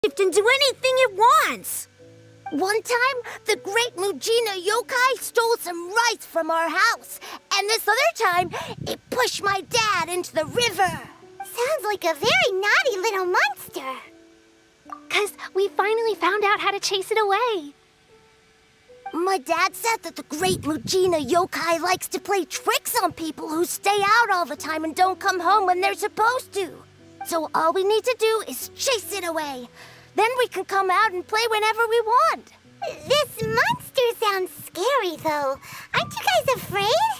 into anything it wants. One time, the great Mujina yokai stole some rice from our house. And this other time, it pushed my dad into the river. Sounds like a very naughty little monster. 'Cause we finally found out how to chase it away. My dad said that the great Mujina yokai likes to play tricks on people who stay out all the time and don't come home when they're supposed to. So all we need to do is chase it away. Then we can come out and play whenever we want. This monster sounds scary, though. Aren't you guys afraid?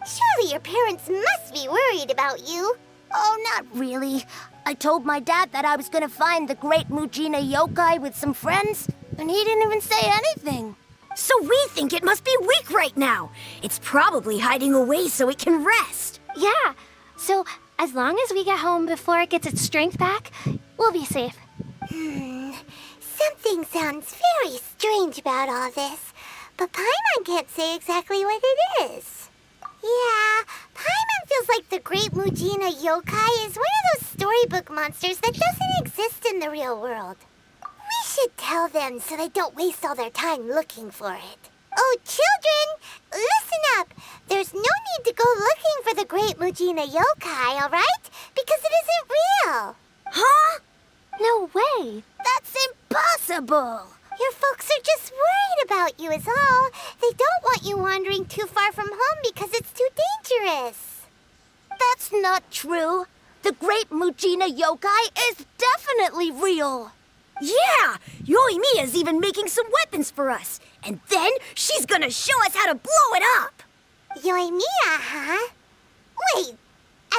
Surely your parents must be worried about you. Oh, not really. I told my dad that I was gonna find the great Mujina yokai with some friends, and he didn't even say anything. So we think it must be weak right now. It's probably hiding away so it can rest. Yeah, so as long as we get home before it gets its strength back, we'll be safe. Something sounds very strange about all this, but Paimon can't say exactly what it is. Yeah, Paimon feels like the great Mujina yokai is one of those storybook monsters that doesn't exist in the real world. We should tell them so they don't waste all their time looking for it. Oh, children, listen up. There's no need to go looking for the great Mujina yokai, all right? Because it isn't real. Huh? No way. That's impossible. Your folks are just worried about you is all. They don't want you wandering too far from home because it's too dangerous. That's not true. The great Mujina yokai is definitely real. Yeah! Yoimiya's even making some weapons for us. And then she's gonna show us how to blow it up. Yoimiya, huh? Wait,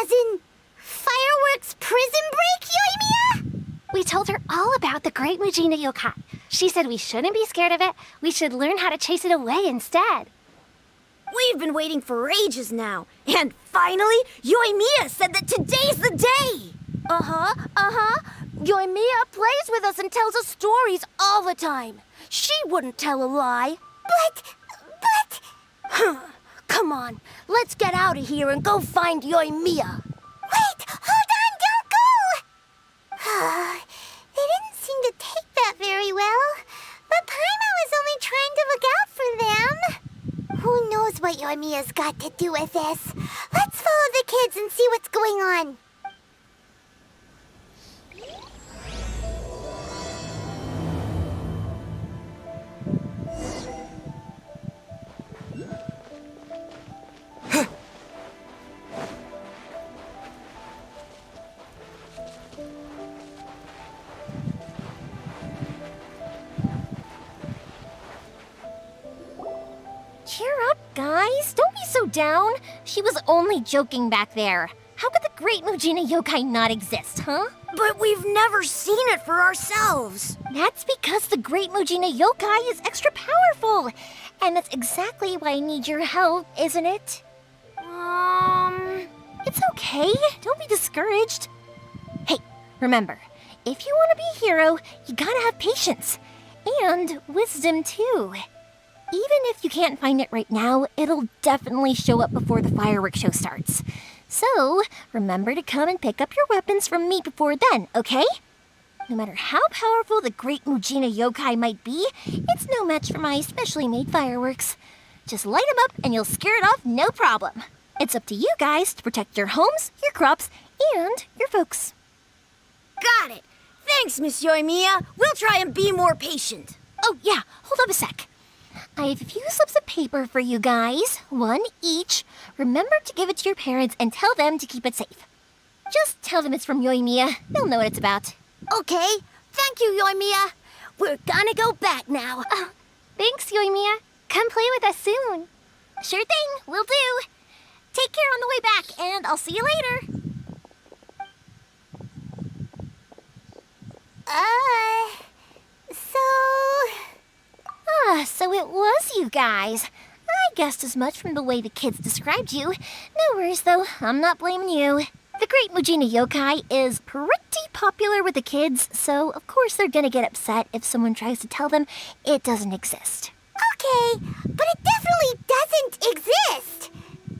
as in fireworks prison break, Yoimiya? We told her all about the great Mujina yokai. She said we shouldn't be scared of it. We should learn how to chase it away instead. We've been waiting for ages now. And finally, Yoimiya said that today's the day. Yoimiya plays with us and tells us stories all the time. She wouldn't tell a lie. But... Come on, let's get out of here and go find Yoimiya. Wait, hold on, don't go! They didn't seem to take that very well. But Paimon was only trying to look out for them. Who knows what Yoimiya's got to do with this? Let's follow the kids and see what's going on. Cheer up, guys. Don't be so down. She was only joking back there. How could the great Mujina yokai not exist, huh? But we've never seen it for ourselves. That's because the great Mujina yokai is extra powerful. And that's exactly why I need your help, isn't it? It's okay. Don't be discouraged. Hey, remember, if you want to be a hero, you gotta have patience. And wisdom, too. Even if you can't find it right now, it'll definitely show up before the fireworks show starts. So, remember to come and pick up your weapons from me before then, okay? No matter how powerful the great Mujina yokai might be, it's no match for my specially made fireworks. Just light them up and you'll scare it off no problem. It's up to you guys to protect your homes, your crops, and your folks. Got it. Thanks, Miss Yoimiya. We'll try and be more patient. Oh, yeah, hold up a sec. I have a few slips of paper for you guys, one each. Remember to give it to your parents and tell them to keep it safe. Just tell them it's from Yoimiya. They'll know what it's about. Okay. Thank you, Yoimiya. We're gonna go back now. Thanks, Yoimiya. Come play with us soon. Sure thing, will do. Take care on the way back, and I'll see you later. So it was you guys. I guessed as much from the way the kids described you. No worries, though. I'm not blaming you. The great Mujina yokai is pretty popular with the kids, so of course they're gonna get upset if someone tries to tell them it doesn't exist. Okay, but it definitely doesn't exist,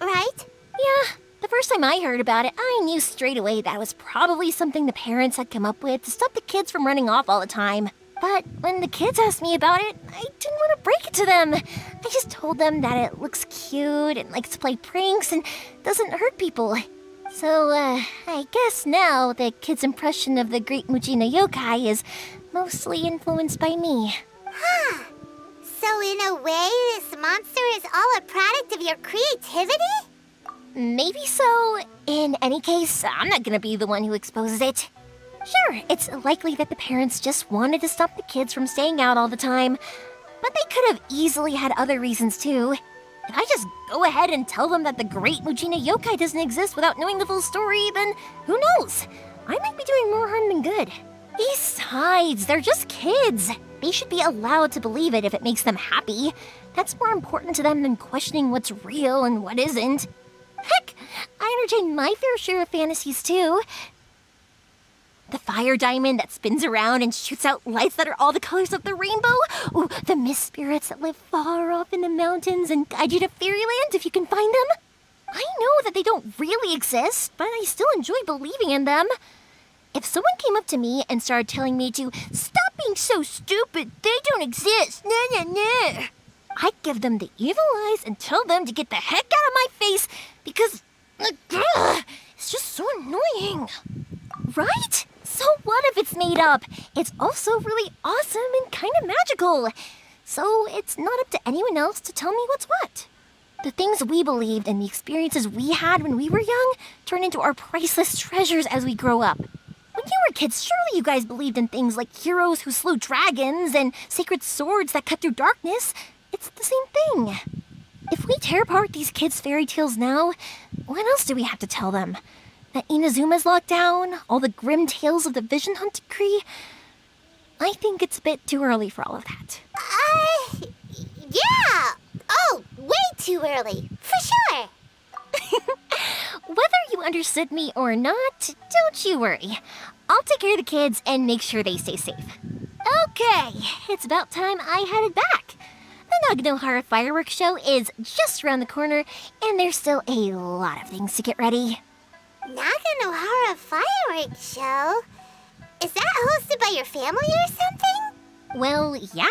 right? Yeah, The first time I heard about it, I knew straight away that it was probably something the parents had come up with to stop the kids from running off all the time. But when the kids asked me about it, I didn't want to break it to them. I just told them that it looks cute and likes to play pranks and doesn't hurt people. So, I guess now the kids' impression of the Great Mujina Yokai is mostly influenced by me. Huh. So in a way, this monster is all a product of your creativity? Maybe so. In any case, I'm not gonna be the one who exposes it. Sure, it's likely that the parents just wanted to stop the kids from staying out all the time, but they could have easily had other reasons too. If I just go ahead and tell them that the Great Mujina Yokai doesn't exist without knowing the full story, then who knows? I might be doing more harm than good. Besides, they're just kids. They should be allowed to believe it if it makes them happy. That's more important to them than questioning what's real and what isn't. Heck, I entertain my fair share of fantasies too. The fire diamond that spins around and shoots out lights that are all the colors of the rainbow. Ooh, the mist spirits that live far off in the mountains and guide you to fairyland if you can find them. I know that they don't really exist, but I still enjoy believing in them. If someone came up to me and started telling me to stop being so stupid, they don't exist, nah. I'd give them the evil eyes and tell them to get the heck out of my face because it's just so annoying. Right? So what if it's made up? It's also really awesome and kind of magical. So it's not up to anyone else to tell me what's what. The things we believed and the experiences we had when we were young turn into our priceless treasures as we grow up. When you were kids, surely you guys believed in things like heroes who slew dragons and sacred swords that cut through darkness. It's the same thing. If we tear apart these kids' fairy tales now, what else do we have to tell them? That Inazuma's locked down? All the grim tales of the Vision Hunt Decree? I think it's a bit too early for all of that. Yeah! Oh, way too early, for sure! Whether you understood me or not, don't you worry. I'll take care of the kids and make sure they stay safe. Okay, it's about time I headed back. The Naganohara fireworks show is just around the corner, and there's still a lot of things to get ready. Naganohara fireworks show? Is that hosted by your family or something? Well, yeah.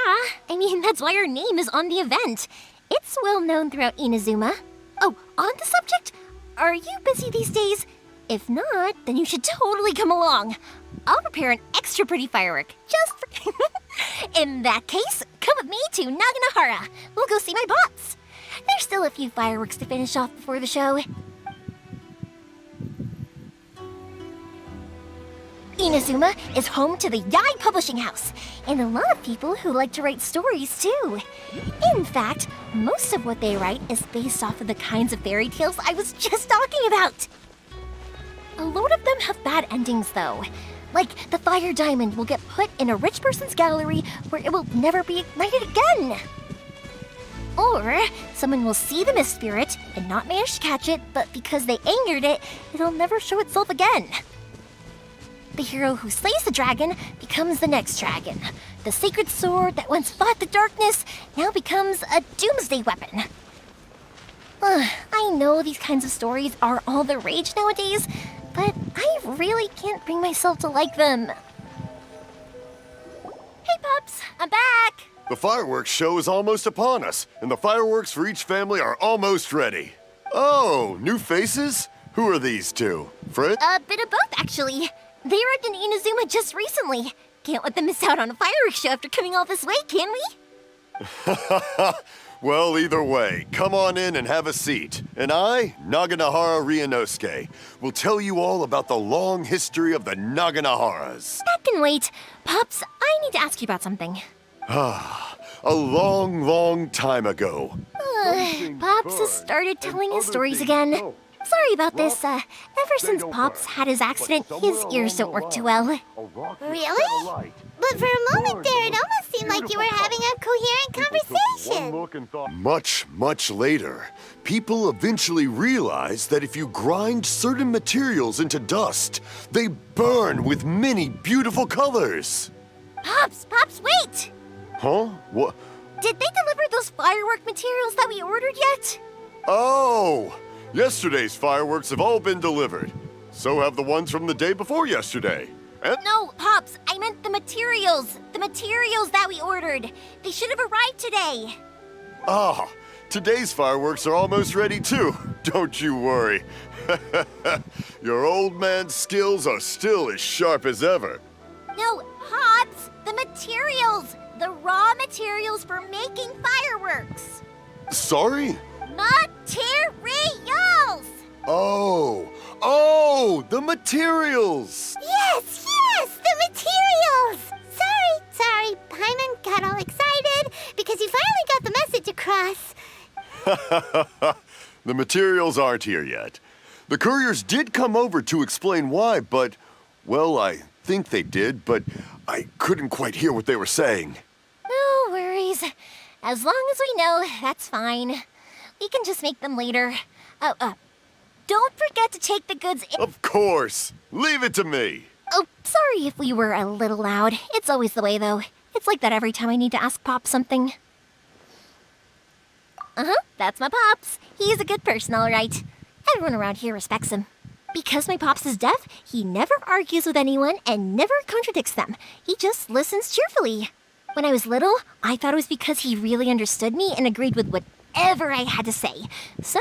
I mean, that's why our name is on the event. It's well known throughout Inazuma. Oh, on the subject, are you busy these days? If not, then you should totally come along. I'll prepare an extra pretty firework, just for... In that case, come with me to Naganohara. We'll go see my boss. There's still a few fireworks to finish off before the show. Inazuma is home to the Yai Publishing House, and a lot of people who like to write stories too. In fact, most of what they write is based off of the kinds of fairy tales I was just talking about. A lot of them have bad endings though. Like the fire diamond will get put in a rich person's gallery where it will never be ignited again. Or someone will see the mist spirit and not manage to catch it, but because they angered it, it'll never show itself again. The hero who slays the dragon becomes the next dragon. The sacred sword that once fought the darkness now becomes a doomsday weapon. I know these kinds of stories are all the rage nowadays, but I really can't bring myself to like them. Hey, pups, I'm back! The fireworks show is almost upon us, and the fireworks for each family are almost ready. Oh, new faces? Who are these two? Fred? A bit of both, actually. They arrived in Inazuma just recently. Can't let them miss out on a fireworks show after coming all this way, can we? Well, either way, come on in and have a seat. And I, Naganohara Ryunosuke, will tell you all about the long history of the Naganoharas. That can wait. Pops, I need to ask you about something. A long, long time ago. Pops has started telling his stories again. Sorry about this. Ever since Pops had his accident, his ears don't work too well. Really? But for a moment there, it almost seemed like you were having a coherent conversation. Much, much later, people eventually realized that if you grind certain materials into dust, they burn with many beautiful colors. Pops, wait! Huh? What? Did they deliver those firework materials that we ordered yet? Oh! Yesterday's fireworks have all been delivered. So have the ones from the day before yesterday. And No, Pops, I meant the materials. The materials that we ordered. They should have arrived today. today's fireworks are almost ready too. Don't you worry. Your old man's skills are still as sharp as ever. No, Pops, the materials. The raw materials for making fireworks. Sorry? Materials! Oh, the materials! Yes, the materials! Sorry, Paimon got all excited because he finally got the message across. The materials aren't here yet. The couriers did come over to explain why, but, well, I think they did, but I couldn't quite hear what they were saying. No worries. As long as we know, that's fine. We can just make them later. Don't forget to take the goods in. Of course! Leave it to me! Oh, sorry if we were a little loud. It's always the way, though. It's like that every time I need to ask Pop something. That's my Pops. He's a good person, all right. Everyone around here respects him. Because my Pops is deaf, he never argues with anyone and never contradicts them. He just listens cheerfully. When I was little, I thought it was because he really understood me and agreed with whatever I had to say. So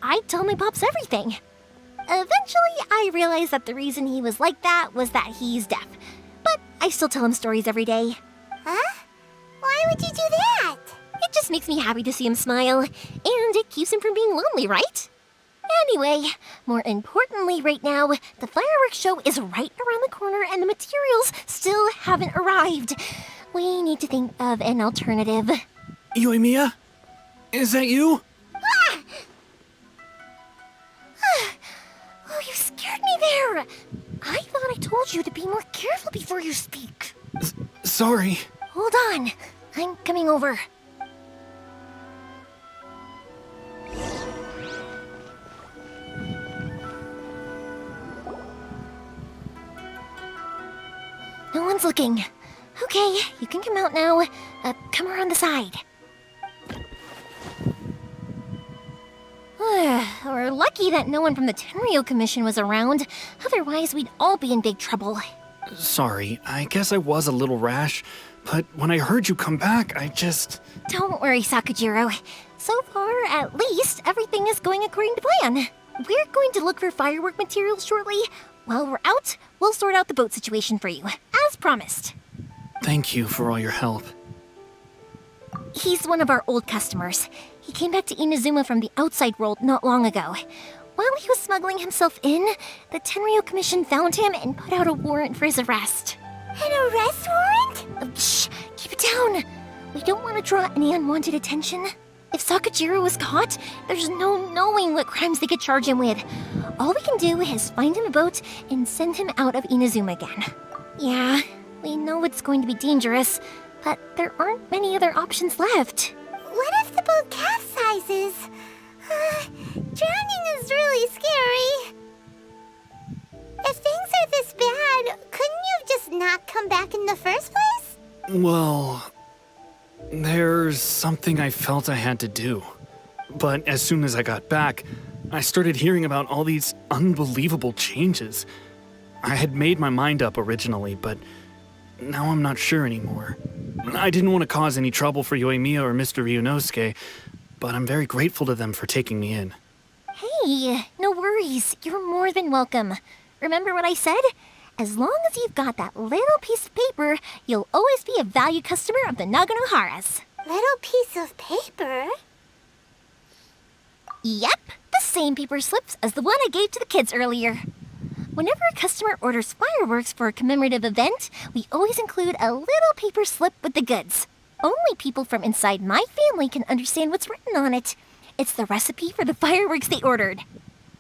I'd tell my Pops everything. Eventually, I realized that the reason he was like that was that he's deaf. But I still tell him stories every day. Huh? Why would you do that? It just makes me happy to see him smile, and it keeps him from being lonely, right? Anyway, more importantly right now, the fireworks show is right around the corner and the materials still haven't arrived. We need to think of an alternative. Yoimiya? Is that you? Oh, you scared me there! I thought I told you to be more careful before you speak. Sorry. Hold on, I'm coming over. No one's looking. Okay, you can come out now. Come around the side. We're lucky that no one from the Tenryo Commission was around. Otherwise, we'd all be in big trouble. Sorry, I guess I was a little rash, but when I heard you come back, I just... Don't worry, Sakujiro. So far, at least, everything is going according to plan. We're going to look for firework materials shortly. While we're out, we'll sort out the boat situation for you, as promised. Thank you for all your help. He's one of our old customers. He came back to Inazuma from the outside world not long ago. While he was smuggling himself in, the Tenryo Commission found him and put out a warrant for his arrest. An arrest warrant? Shh! Keep it down! We don't want to draw any unwanted attention. If Sakujiro was caught, there's no knowing what crimes they could charge him with. All we can do is find him a boat and send him out of Inazuma again. Yeah, we know it's going to be dangerous, but there aren't many other options left. What if the boat capsizes? Drowning is really scary. If things are this bad, couldn't you just not come back in the first place? Well, there's something I felt I had to do. But as soon as I got back, I started hearing about all these unbelievable changes. I had made my mind up originally, but now I'm not sure anymore. I didn't want to cause any trouble for Yoimiya or Mr. Ryunosuke, but I'm very grateful to them for taking me in. Hey, no worries. You're more than welcome. Remember what I said? As long as you've got that little piece of paper, you'll always be a valued customer of the Naganoharas. Little piece of paper? Yep, the same paper slips as the one I gave to the kids earlier. Whenever a customer orders fireworks for a commemorative event, we always include a little paper slip with the goods. Only people from inside my family can understand what's written on it. It's the recipe for the fireworks they ordered.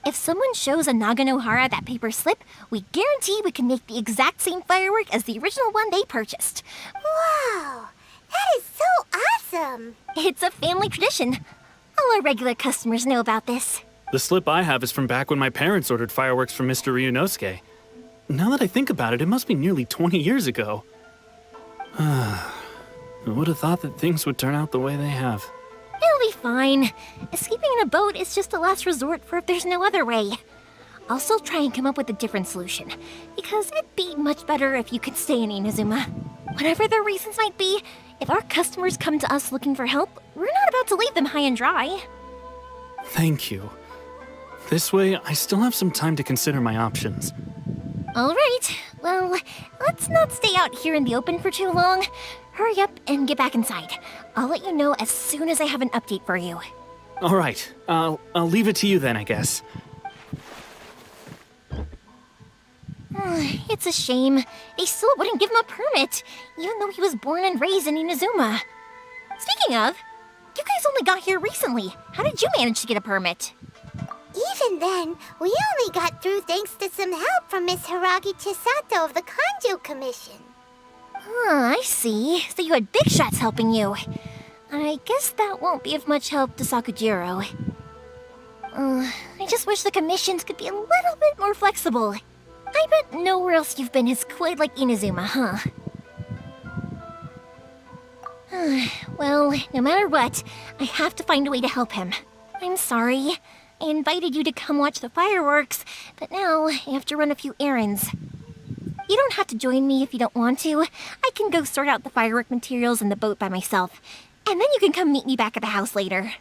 If someone shows a Naganohara that paper slip, we guarantee we can make the exact same firework as the original one they purchased. Wow, that is so awesome. It's a family tradition. All our regular customers know about this. The slip I have is from back when my parents ordered fireworks from Mr. Ryunosuke. Now that I think about it, it must be nearly 20 years ago. I would have thought that things would turn out the way they have. It'll be fine. Escaping in a boat is just a last resort for if there's no other way. I'll still try and come up with a different solution, because it'd be much better if you could stay in Inazuma. Whatever their reasons might be, if our customers come to us looking for help, we're not about to leave them high and dry. Thank you. This way, I still have some time to consider my options. All right, well, let's not stay out here in the open for too long. Hurry up and get back inside. I'll let you know as soon as I have an update for you. All right, I'll leave it to you then, I guess. It's a shame. They still wouldn't give him a permit, even though he was born and raised in Inazuma. Speaking of, you guys only got here recently. How did you manage to get a permit? Even then, we only got through thanks to some help from Miss Hiragi Chisato of the Kanjo Commission. I see. So you had big shots helping you. I guess that won't be of much help to Sakujiro. I just wish the commissions could be a little bit more flexible. I bet nowhere else you've been is quite like Inazuma, huh? Well, no matter what, I have to find a way to help him. I'm sorry. I invited you to come watch the fireworks, but now I have to run a few errands. You don't have to join me if you don't want to. I can go sort out the firework materials in the boat by myself, and then you can come meet me back at the house later.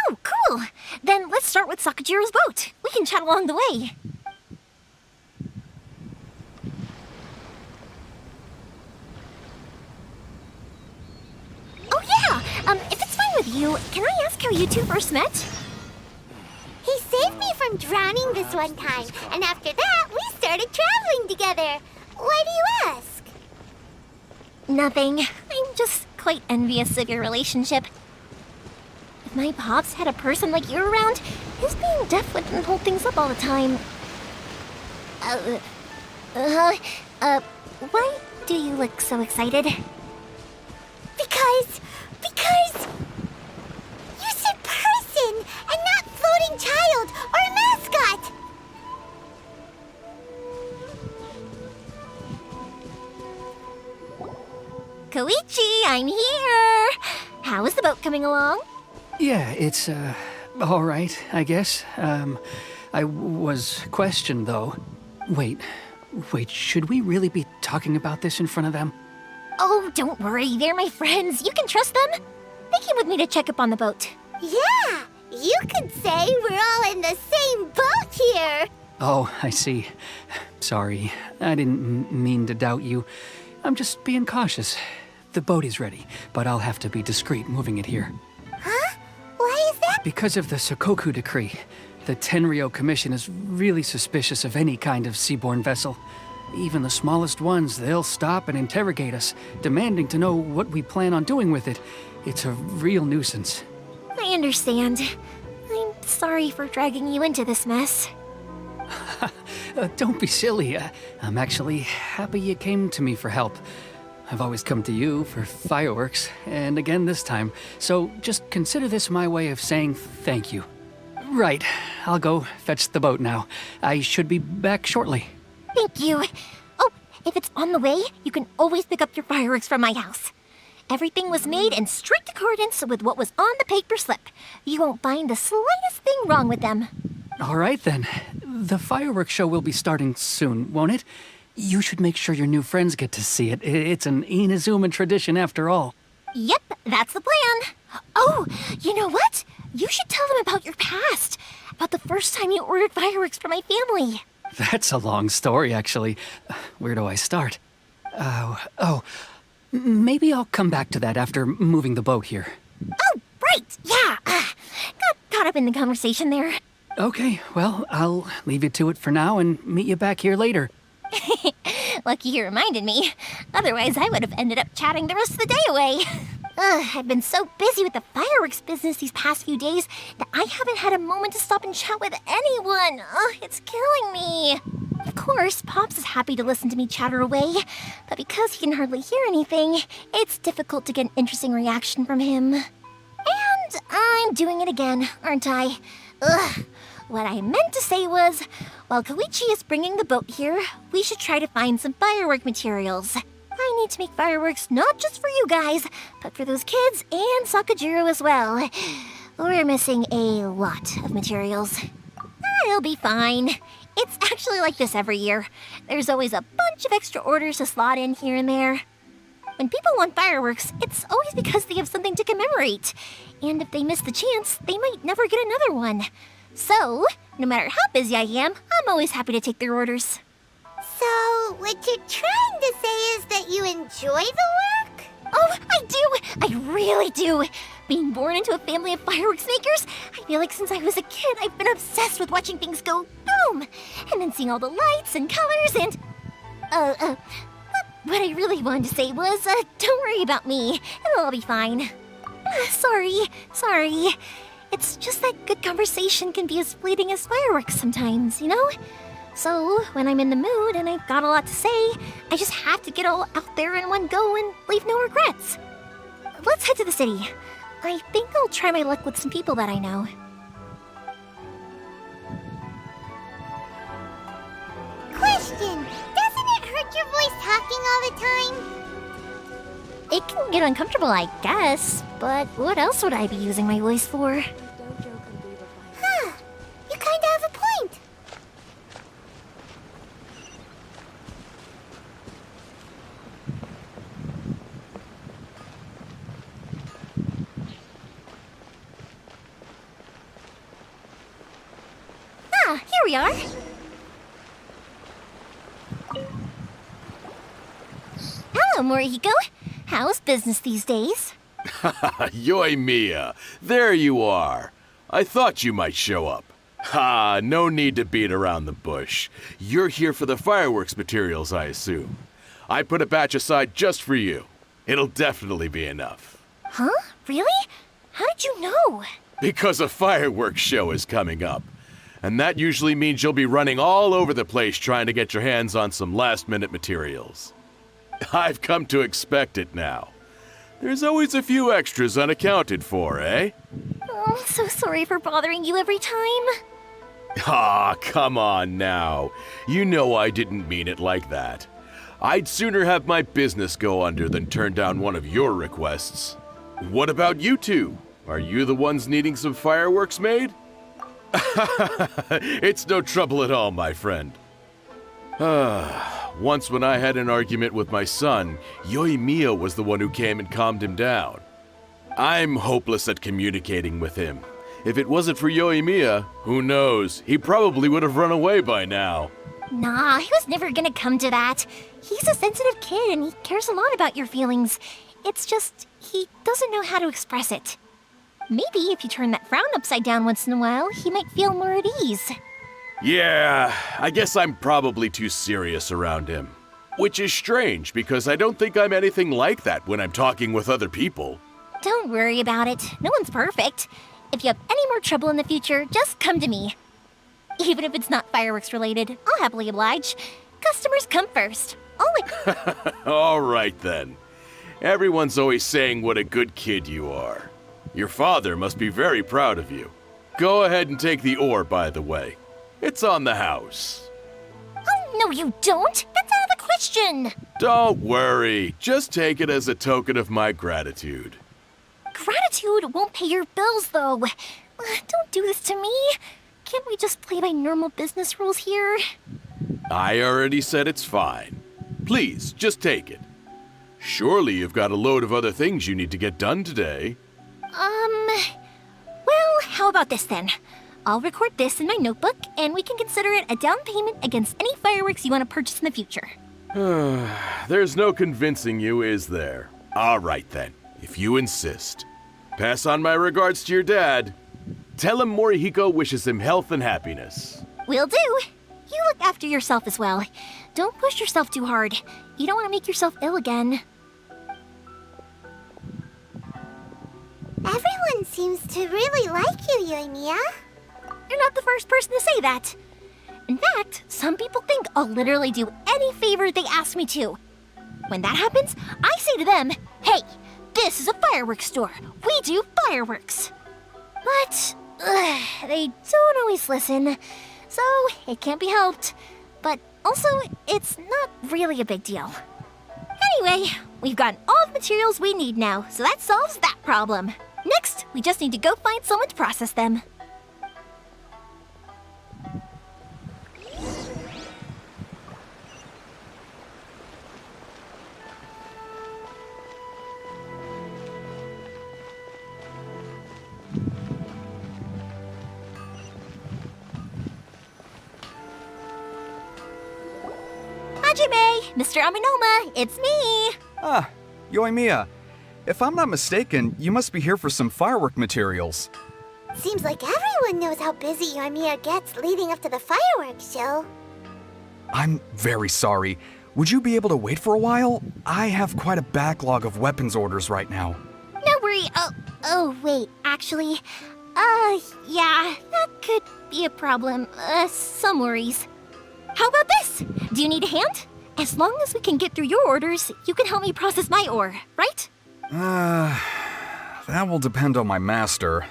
Oh, cool! Then let's start with Sakujiro's boat. We can chat along the way. Oh yeah! If it's fine with you, can I ask how you two first met? He saved me from drowning this one time, and after that, we started traveling together. Why do you ask? Nothing. I'm just quite envious of your relationship. If my pops had a person like you around, his being deaf wouldn't hold things up all the time. Why do you look so excited? Because you said person and not floating child or mascot. Koichi, I'm here! How is the boat coming along? Yeah, it's, all right, I guess. I was questioned, though. Wait, should we really be talking about this in front of them? Oh, don't worry, they're my friends. You can trust them. They came with me to check up on the boat. Yeah, you could say we're all in the same boat here. Oh, I see. Sorry, I didn't mean to doubt you. I'm just being cautious. The boat is ready, but I'll have to be discreet moving it here. Huh? Why is that? Because of the Sokoku decree, the Tenryou Commission is really suspicious of any kind of seaborne vessel. Even the smallest ones, they'll stop and interrogate us, demanding to know what we plan on doing with it. It's a real nuisance. I understand. I'm sorry for dragging you into this mess. Don't be silly. I'm actually happy you came to me for help. I've always come to you for fireworks, and again this time, so just consider this my way of saying thank you. Right, I'll go fetch the boat now. I should be back shortly. Thank you. Oh, if it's on the way, you can always pick up your fireworks from my house. Everything was made in strict accordance with what was on the paper slip. You won't find the slightest thing wrong with them. All right then. The fireworks show will be starting soon, won't it? You should make sure your new friends get to see it. It's an Inazuma tradition after all. Yep, that's the plan. Oh, you know what? You should tell them about your past. About the first time you ordered fireworks for my family. That's a long story, actually. Where do I start? Maybe I'll come back to that after moving the boat here. Oh, right, yeah. Got caught up in the conversation there. Okay, well, I'll leave you to it for now and meet you back here later. Lucky you reminded me. Otherwise, I would have ended up chatting the rest of the day away. I've been so busy with the fireworks business these past few days that I haven't had a moment to stop and chat with anyone. It's killing me. Of course, Pops is happy to listen to me chatter away, but because he can hardly hear anything, it's difficult to get an interesting reaction from him. And I'm doing it again, aren't I? What I meant to say was, while Koichi is bringing the boat here, we should try to find some firework materials. I need to make fireworks not just for you guys, but for those kids and Sakajiro as well. We're missing a lot of materials. It'll be fine. It's actually like this every year. There's always a bunch of extra orders to slot in here and there. When people want fireworks, it's always because they have something to commemorate. And if they miss the chance, they might never get another one. So, no matter how busy I am, I'm always happy to take their orders. So, what you're trying to say is that you enjoy the work? Oh, I do! I really do! Being born into a family of fireworks makers, I feel like since I was a kid, I've been obsessed with watching things go boom! And then seeing all the lights and colors and... What I really wanted to say was, don't worry about me. It'll all be fine. Sorry. It's just that good conversation can be as fleeting as fireworks sometimes, you know? So, when I'm in the mood and I've got a lot to say, I just have to get all out there in one go and leave no regrets. Let's head to the city. I think I'll try my luck with some people that I know. Question! Doesn't it hurt your voice talking all the time? It can get uncomfortable, I guess, but what else would I be using my voice for? Huh. You kinda have a point. Ah, here we are. Hello, Morihiko. How's business these days? Yoi Mia, there you are. I thought you might show up. Ha, no need to beat around the bush. You're here for the fireworks materials, I assume. I put a batch aside just for you. It'll definitely be enough. Huh? Really? How did you know? Because a fireworks show is coming up. And that usually means you'll be running all over the place trying to get your hands on some last-minute materials. I've come to expect it now. There's always a few extras unaccounted for, eh? Oh, I'm so sorry for bothering you every time. Ah, come on now. You know I didn't mean it like that. I'd sooner have my business go under than turn down one of your requests. What about you two? Are you the ones needing some fireworks made? It's no trouble at all, my friend. Once when I had an argument with my son, Yoimiya was the one who came and calmed him down. I'm hopeless at communicating with him. If it wasn't for Yoimiya, who knows, he probably would have run away by now. Nah, he was never gonna come to that. He's a sensitive kid and he cares a lot about your feelings. It's just, he doesn't know how to express it. Maybe if you turn that frown upside down once in a while, he might feel more at ease. Yeah, I guess I'm probably too serious around him. Which is strange, because I don't think I'm anything like that when I'm talking with other people. Don't worry about it. No one's perfect. If you have any more trouble in the future, just come to me. Even if it's not fireworks related, I'll happily oblige. Customers come first. Always. All right then. Everyone's always saying what a good kid you are. Your father must be very proud of you. Go ahead and take the ore, by the way. It's on the house. Oh, no you don't. That's out of the question. Don't worry. Just take it as a token of my gratitude. Gratitude won't pay your bills, though. Don't do this to me. Can't we just play by normal business rules here? I already said it's fine. Please, just take it. Surely you've got a load of other things you need to get done today. Well, how about this then? I'll record this in my notebook, and we can consider it a down payment against any fireworks you want to purchase in the future. There's no convincing you, is there? All right then, if you insist. Pass on my regards to your dad. Tell him Morihiko wishes him health and happiness. Will do. You look after yourself as well. Don't push yourself too hard. You don't want to make yourself ill again. Everyone seems to really like you, Yoimiya. You're not the first person to say that. In fact, some people think I'll literally do any favor they ask me to. When that happens, I say to them, hey, this is a fireworks store. We do fireworks. But they don't always listen, so it can't be helped. But also, it's not really a big deal. Anyway, we've got all the materials we need now, so that solves that problem. Next, we just need to go find someone to process them. Hajime! Mr. Aminoma, it's me! Ah, Yoimiya. If I'm not mistaken, you must be here for some firework materials. Seems like everyone knows how busy Yoimiya gets leading up to the fireworks show. I'm very sorry. Would you be able to wait for a while? I have quite a backlog of weapons orders right now. No worry. Oh, wait, actually, yeah, that could be a problem. Some worries. How about this? Do you need a hand? As long as we can get through your orders, you can help me process my ore, right? That will depend on my master.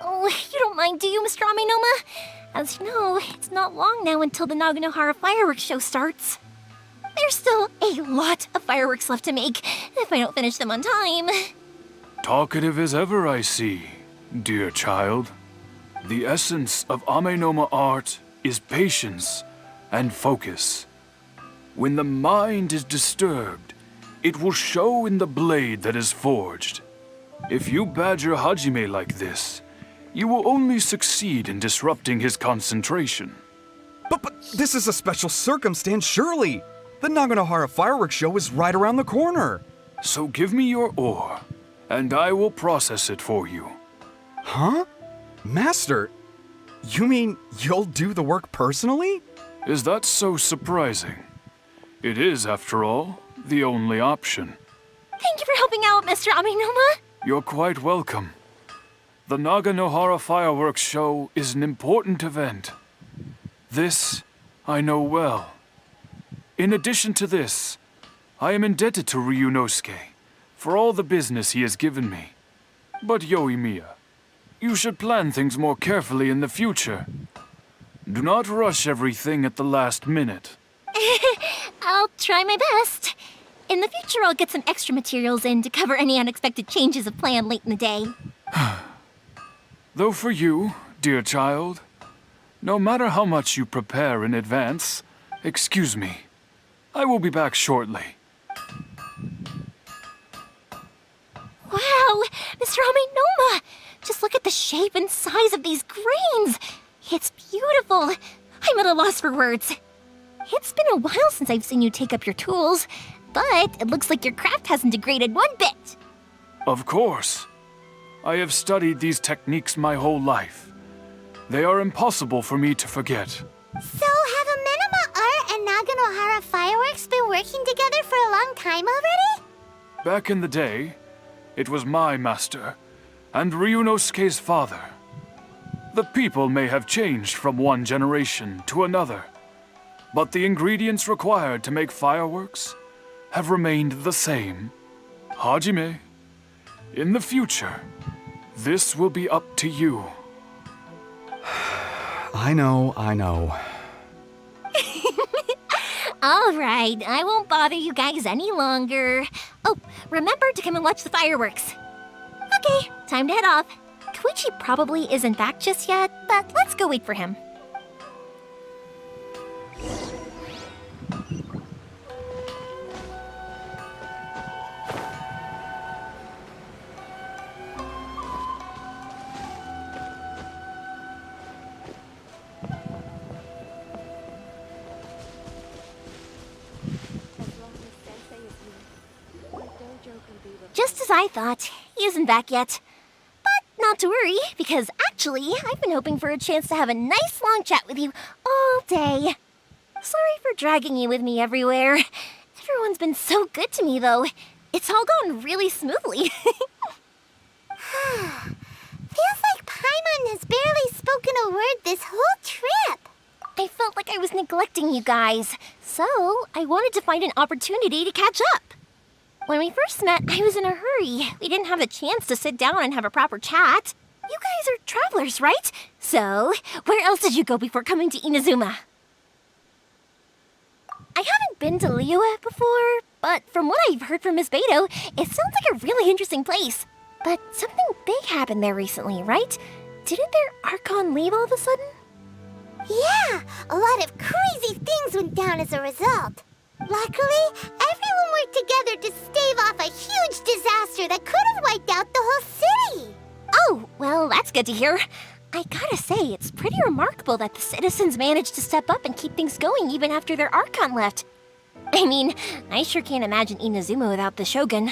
Oh, you don't mind, do you, Mr. Aminoma? As you know, it's not long now until the Naganohara fireworks show starts. There's still a lot of fireworks left to make, if I don't finish them on time. Talkative as ever, I see, dear child. The essence of Amenoma art is patience and focus. When the mind is disturbed, it will show in the blade that is forged. If you badger Hajime like this, you will only succeed in disrupting his concentration. But this is a special circumstance, surely. The Naganohara fireworks show is right around the corner. So give me your ore, and I will process it for you. Huh? Master, you mean you'll do the work personally? Is that so surprising? It is, after all, the only option. Thank you for helping out, Mr. Aminoma. You're quite welcome. The Naganohara fireworks show is an important event. This I know well. In addition to this, I am indebted to Ryunosuke for all the business he has given me. But Yoimiya, you should plan things more carefully in the future. Do not rush everything at the last minute. I'll try my best. In the future, I'll get some extra materials in to cover any unexpected changes of plan late in the day. Though for you, dear child, no matter how much you prepare in advance, excuse me, I will be back shortly. Wow, Mr. Aminoma! Just look at the shape and size of these grains! It's beautiful! I'm at a loss for words. It's been a while since I've seen you take up your tools, but it looks like your craft hasn't degraded one bit. Of course. I have studied these techniques my whole life. They are impossible for me to forget. So have Amenoma Art and Naganohara Fireworks been working together for a long time already? Back in the day, it was my master and Ryunosuke's father. The people may have changed from one generation to another, but the ingredients required to make fireworks have remained the same. Hajime, in the future, this will be up to you. I know. All right, I won't bother you guys any longer. Oh, remember to come and watch the fireworks. Okay, time to head off. Koichi probably isn't back just yet, but let's go wait for him. Just as I thought, he isn't back yet. But not to worry, because actually, I've been hoping for a chance to have a nice long chat with you all day. Sorry for dragging you with me everywhere. Everyone's been so good to me, though. It's all gone really smoothly. Feels like Paimon has barely spoken a word this whole trip. I felt like I was neglecting you guys, so I wanted to find an opportunity to catch up. When we first met, I was in a hurry. We didn't have the chance to sit down and have a proper chat. You guys are travelers, right? So, where else did you go before coming to Inazuma? I haven't been to Liyue before, but from what I've heard from Miss Beto, it sounds like a really interesting place. But something big happened there recently, right? Didn't their Archon leave all of a sudden? Yeah, a lot of crazy things went down as a result. Luckily, everyone worked together to stave off a huge disaster that could have wiped out the whole city. Oh, well, that's good to hear. I gotta say, it's pretty remarkable that the citizens managed to step up and keep things going even after their Archon left. I mean, I sure can't imagine Inazuma without the Shogun.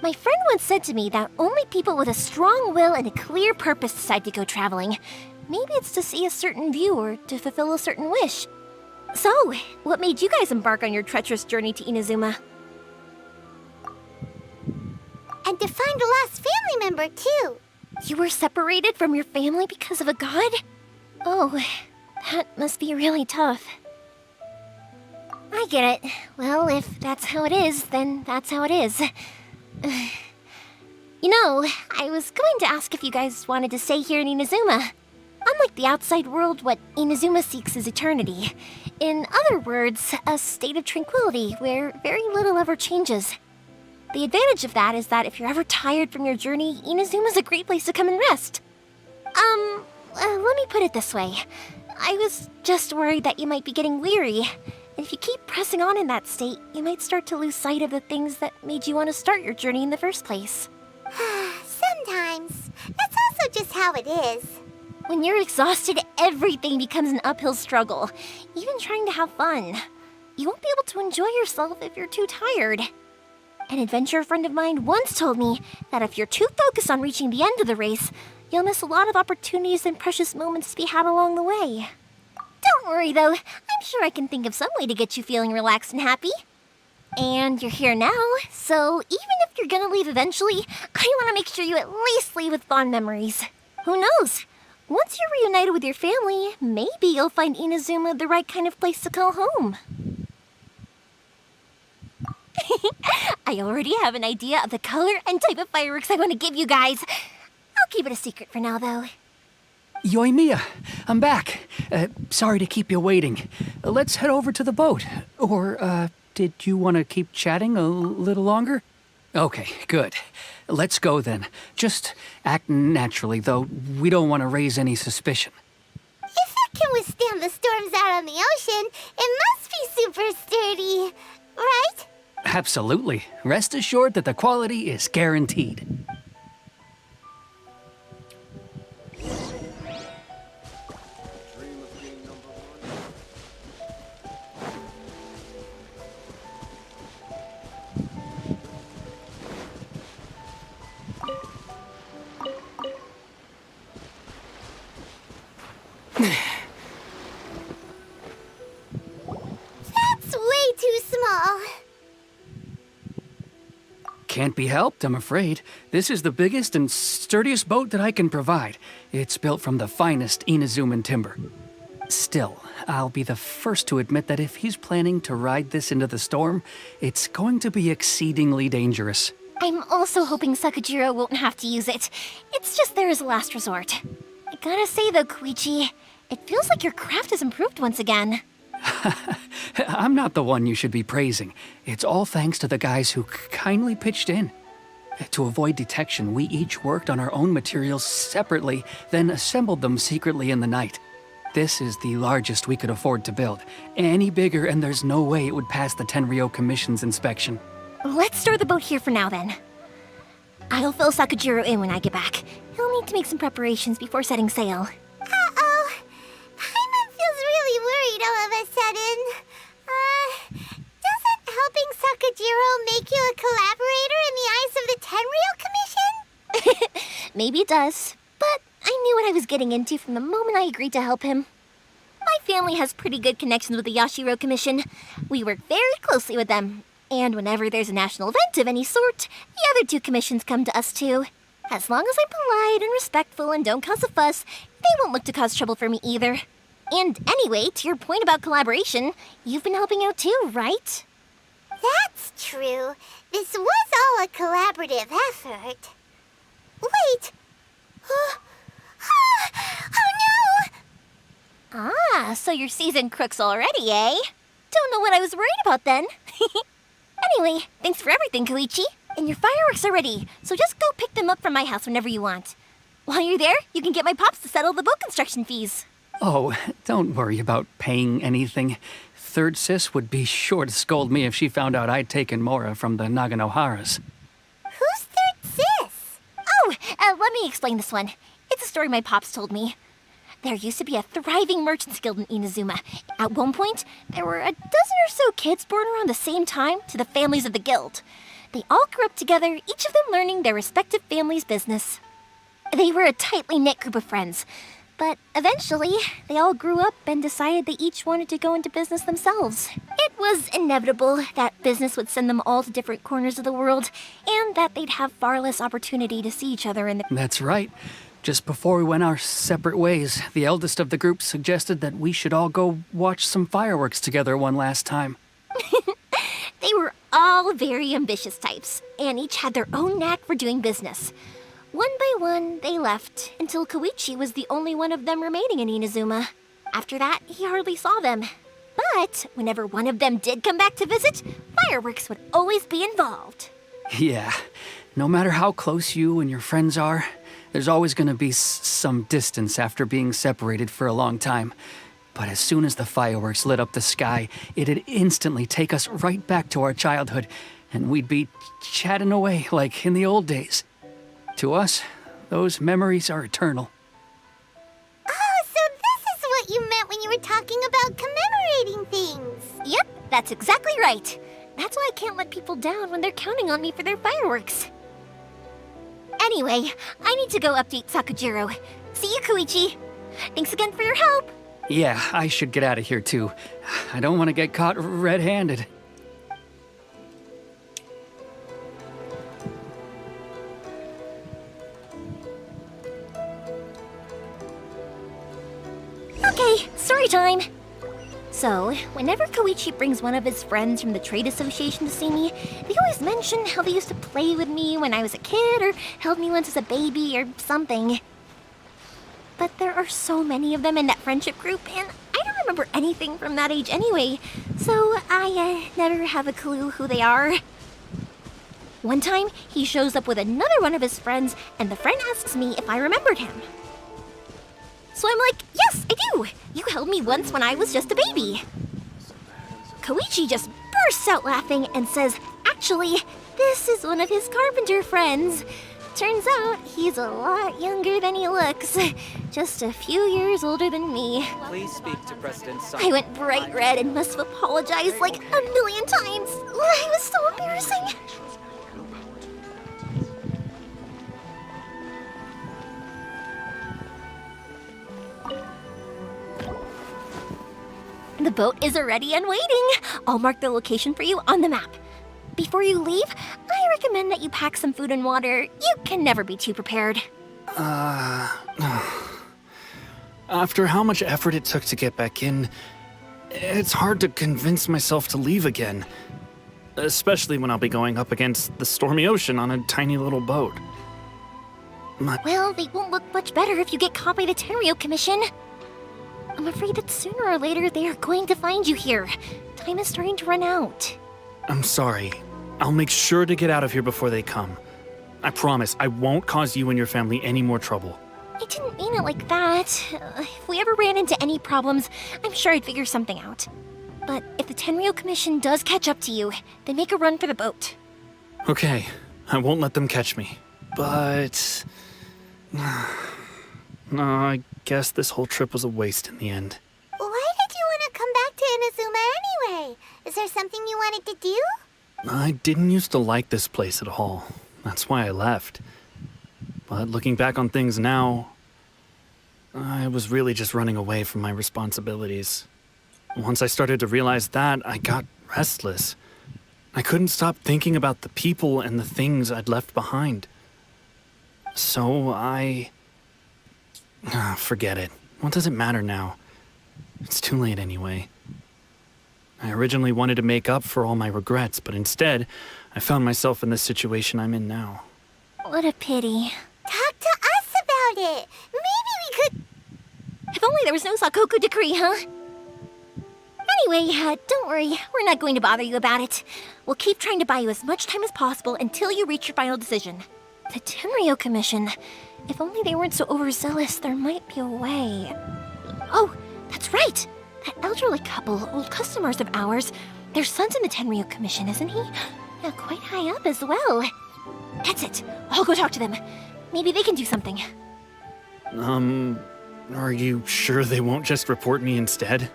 My friend once said to me that only people with a strong will and a clear purpose decide to go traveling. Maybe it's to see a certain view or to fulfill a certain wish. So, what made you guys embark on your treacherous journey to Inazuma? And to find a lost family member, too. You were separated from your family because of a god? Oh, that must be really tough. I get it. Well, if that's how it is, then that's how it is. You know, I was going to ask if you guys wanted to stay here in Inazuma. Unlike the outside world, what Inazuma seeks is eternity. In other words, a state of tranquility where very little ever changes. The advantage of that is that if you're ever tired from your journey, Inazuma's a great place to come and rest. Let me put it this way. I was just worried that you might be getting weary. And if you keep pressing on in that state, you might start to lose sight of the things that made you want to start your journey in the first place. Sometimes. That's also just how it is. When you're exhausted, everything becomes an uphill struggle, even trying to have fun. You won't be able to enjoy yourself if you're too tired. An adventurer friend of mine once told me that if you're too focused on reaching the end of the race, you'll miss a lot of opportunities and precious moments to be had along the way. Don't worry though, I'm sure I can think of some way to get you feeling relaxed and happy. And you're here now, so even if you're gonna leave eventually, I want to make sure you at least leave with fond memories. Who knows? Once you're reunited with your family, maybe you'll find Inazuma the right kind of place to call home. I already have an idea of the color and type of fireworks I want to give you guys. I'll keep it a secret for now, though. Yoimiya, I'm back. Sorry to keep you waiting. Let's head over to the boat. Or, did you want to keep chatting a little longer? Okay, good. Let's go then. Just act naturally, though we don't want to raise any suspicion. If it can withstand the storms out on the ocean, it must be super sturdy, right? Absolutely. Rest assured that the quality is guaranteed. That's way too small. Can't be helped, I'm afraid. This is the biggest and sturdiest boat that I can provide. It's built from the finest Inazuman timber. Still, I'll be the first to admit that if he's planning to ride this into the storm, it's going to be exceedingly dangerous. I'm also hoping Sakajiro won't have to use it. It's just there as a last resort. I gotta say though, Koichi, it feels like your craft has improved once again. I'm not the one you should be praising. It's all thanks to the guys who kindly pitched in. To avoid detection, we each worked on our own materials separately, then assembled them secretly in the night. This is the largest we could afford to build. Any bigger and there's no way it would pass the Tenryou Commission's inspection. Let's store the boat here for now then. I'll fill Sakajiro in when I get back. He'll need to make some preparations before setting sail. Uh-oh. Paimon feels really worried all of a sudden. Doesn't helping Sakajiro make you a collaborator in the eyes of the Tenryou Commission? Maybe it does, but I knew what I was getting into from the moment I agreed to help him. My family has pretty good connections with the Yashiro Commission. We work very closely with them. And whenever there's a national event of any sort, the other two commissions come to us too. As long as I'm polite and respectful and don't cause a fuss, they won't look to cause trouble for me either. And anyway, to your point about collaboration, you've been helping out too, right? That's true. This was all a collaborative effort. Wait! Oh no! Ah, so you're seasoned crooks already, eh? Don't know what I was worried about then. Anyway, thanks for everything, Koichi. And your fireworks are ready, so just go pick them up from my house whenever you want. While you're there, you can get my pops to settle the boat construction fees. Oh, don't worry about paying anything. Third Sis would be sure to scold me if she found out I'd taken Mora from the Naganoharas. Who's Third Sis? Oh, let me explain this one. It's a story my pops told me. There used to be a thriving merchants guild in Inazuma. At one point, there were a dozen or so kids born around the same time to the families of the guild. They all grew up together, each of them learning their respective family's business. They were a tightly knit group of friends, but eventually, they all grew up and decided they each wanted to go into business themselves. It was inevitable that business would send them all to different corners of the world, and that they'd have far less opportunity to see each other in the... That's right. Just before we went our separate ways, the eldest of the group suggested that we should all go watch some fireworks together one last time. They were all very ambitious types, and each had their own knack for doing business. One by one, they left, until Koichi was the only one of them remaining in Inazuma. After that, he hardly saw them. But whenever one of them did come back to visit, fireworks would always be involved. Yeah, no matter how close you and your friends are, there's always going to be some distance after being separated for a long time. But as soon as the fireworks lit up the sky, it'd instantly take us right back to our childhood, and we'd be chatting away like in the old days. To us, those memories are eternal. Oh, so this is what you meant when you were talking about commemorating things. Yep, that's exactly right. That's why I can't let people down when they're counting on me for their fireworks. Anyway, I need to go update Sakujiro. See you, Koichi. Thanks again for your help. Yeah, I should get out of here too. I don't want to get caught red-handed. Okay, story time. So, whenever Koichi brings one of his friends from the trade association to see me, they always mention how they used to play with me when I was a kid or held me once as a baby or something. But there are so many of them in that friendship group, and I don't remember anything from that age anyway, so I never have a clue who they are. One time, he shows up with another one of his friends, and the friend asks me if I remembered him. So I'm like, yes, I do! You held me once when I was just a baby. Koichi just bursts out laughing and says, actually, this is one of his carpenter friends. Turns out he's a lot younger than he looks. Just a few years older than me. Please speak to President Sun. I went bright red and must have apologized like a million times. It was so embarrassing. The boat is ready and waiting. I'll mark the location for you on the map. Before you leave, I recommend that you pack some food and water. You can never be too prepared. After how much effort it took to get back in, it's hard to convince myself to leave again. Especially when I'll be going up against the stormy ocean on a tiny little boat. Well, they won't look much better if you get caught by the Tenryo Commission. I'm afraid that sooner or later they are going to find you here. Time is starting to run out. I'm sorry. I'll make sure to get out of here before they come. I promise I won't cause you and your family any more trouble. I didn't mean it like that. If we ever ran into any problems, I'm sure I'd figure something out. But if the Tenryo Commission does catch up to you, then make a run for the boat. Okay, I won't let them catch me. But... no, I guess this whole trip was a waste in the end. Why did you want to come back to Inazuma anyway? Is there something you wanted to do? I didn't used to like this place at all. That's why I left. But looking back on things now, I was really just running away from my responsibilities. Once I started to realize that, I got restless. I couldn't stop thinking about the people and the things I'd left behind. So forget it. What does it matter now? It's too late anyway. I originally wanted to make up for all my regrets, but instead, I found myself in the situation I'm in now. What a pity. Talk to us about it. Maybe we could... If only there was no Sakoku decree, huh? Anyway, don't worry. We're not going to bother you about it. We'll keep trying to buy you as much time as possible until you reach your final decision. The Tenryo Commission. If only they weren't so overzealous, there might be a way. Oh, that's right! That elderly couple, old customers of ours, their son's in the Tenryo Commission, isn't he? Yeah, quite high up as well. That's it. I'll go talk to them. Maybe they can do something. Are you sure they won't just report me instead?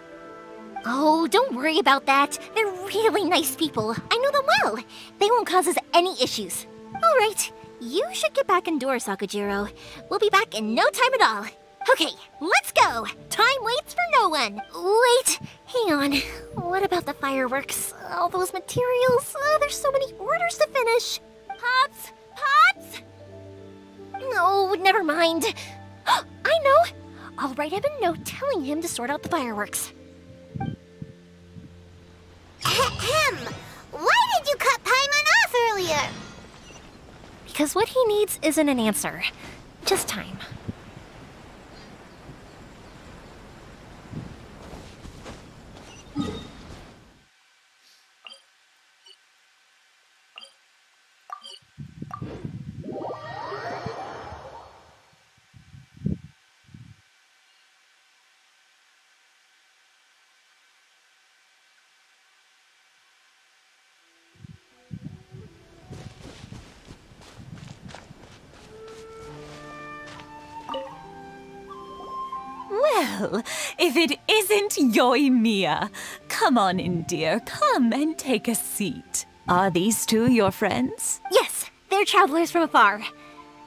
Oh, don't worry about that. They're really nice people. I know them well. They won't cause us any issues. All right, you should get back indoors, Sakujiro. We'll be back in no time at all. Okay, let's go. Time waits for no one. Wait, hang on. What about the fireworks? All those materials? There's so many orders to finish. Pops! Pops! No, never mind. I know. I'll write him a note telling him to sort out the fireworks. Ahem! Why did you cut Paimon off earlier? Because what he needs isn't an answer, just time. Well, if it isn't Yoimiya. Come on in, dear. Come and take a seat. Are these two your friends? Yes, they're travelers from afar.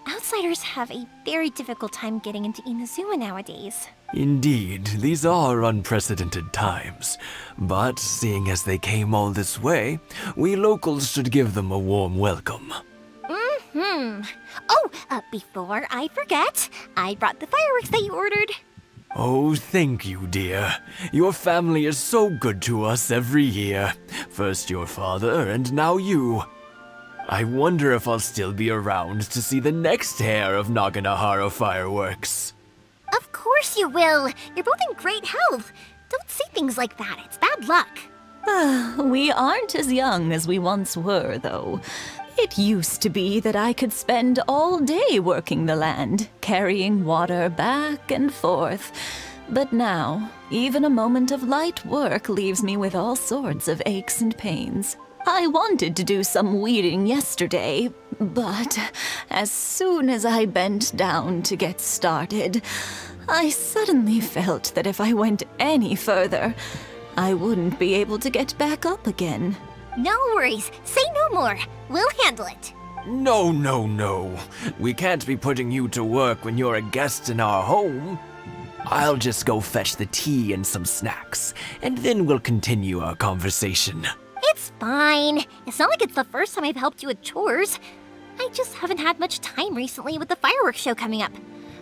Outsiders have a very difficult time getting into Inazuma nowadays. Indeed, these are unprecedented times. But seeing as they came all this way, we locals should give them a warm welcome. Oh, before I forget, I brought the fireworks that you ordered. Oh, thank you, dear. Your family is so good to us every year. First your father, and now you. I wonder if I'll still be around to see the next hair of Naganahara fireworks. Of course you will. You're both in great health. Don't say things like that. It's bad luck. We aren't as young as we once were, though. It used to be that I could spend all day working the land, carrying water back and forth. But now, even a moment of light work leaves me with all sorts of aches and pains. I wanted to do some weeding yesterday, but as soon as I bent down to get started, I suddenly felt that if I went any further, I wouldn't be able to get back up again. No worries. Say no more. We'll handle it. No, no, no. We can't be putting you to work when you're a guest in our home. I'll just go fetch the tea and some snacks, and then we'll continue our conversation. It's fine. It's not like it's the first time I've helped you with chores. I just haven't had much time recently with the fireworks show coming up.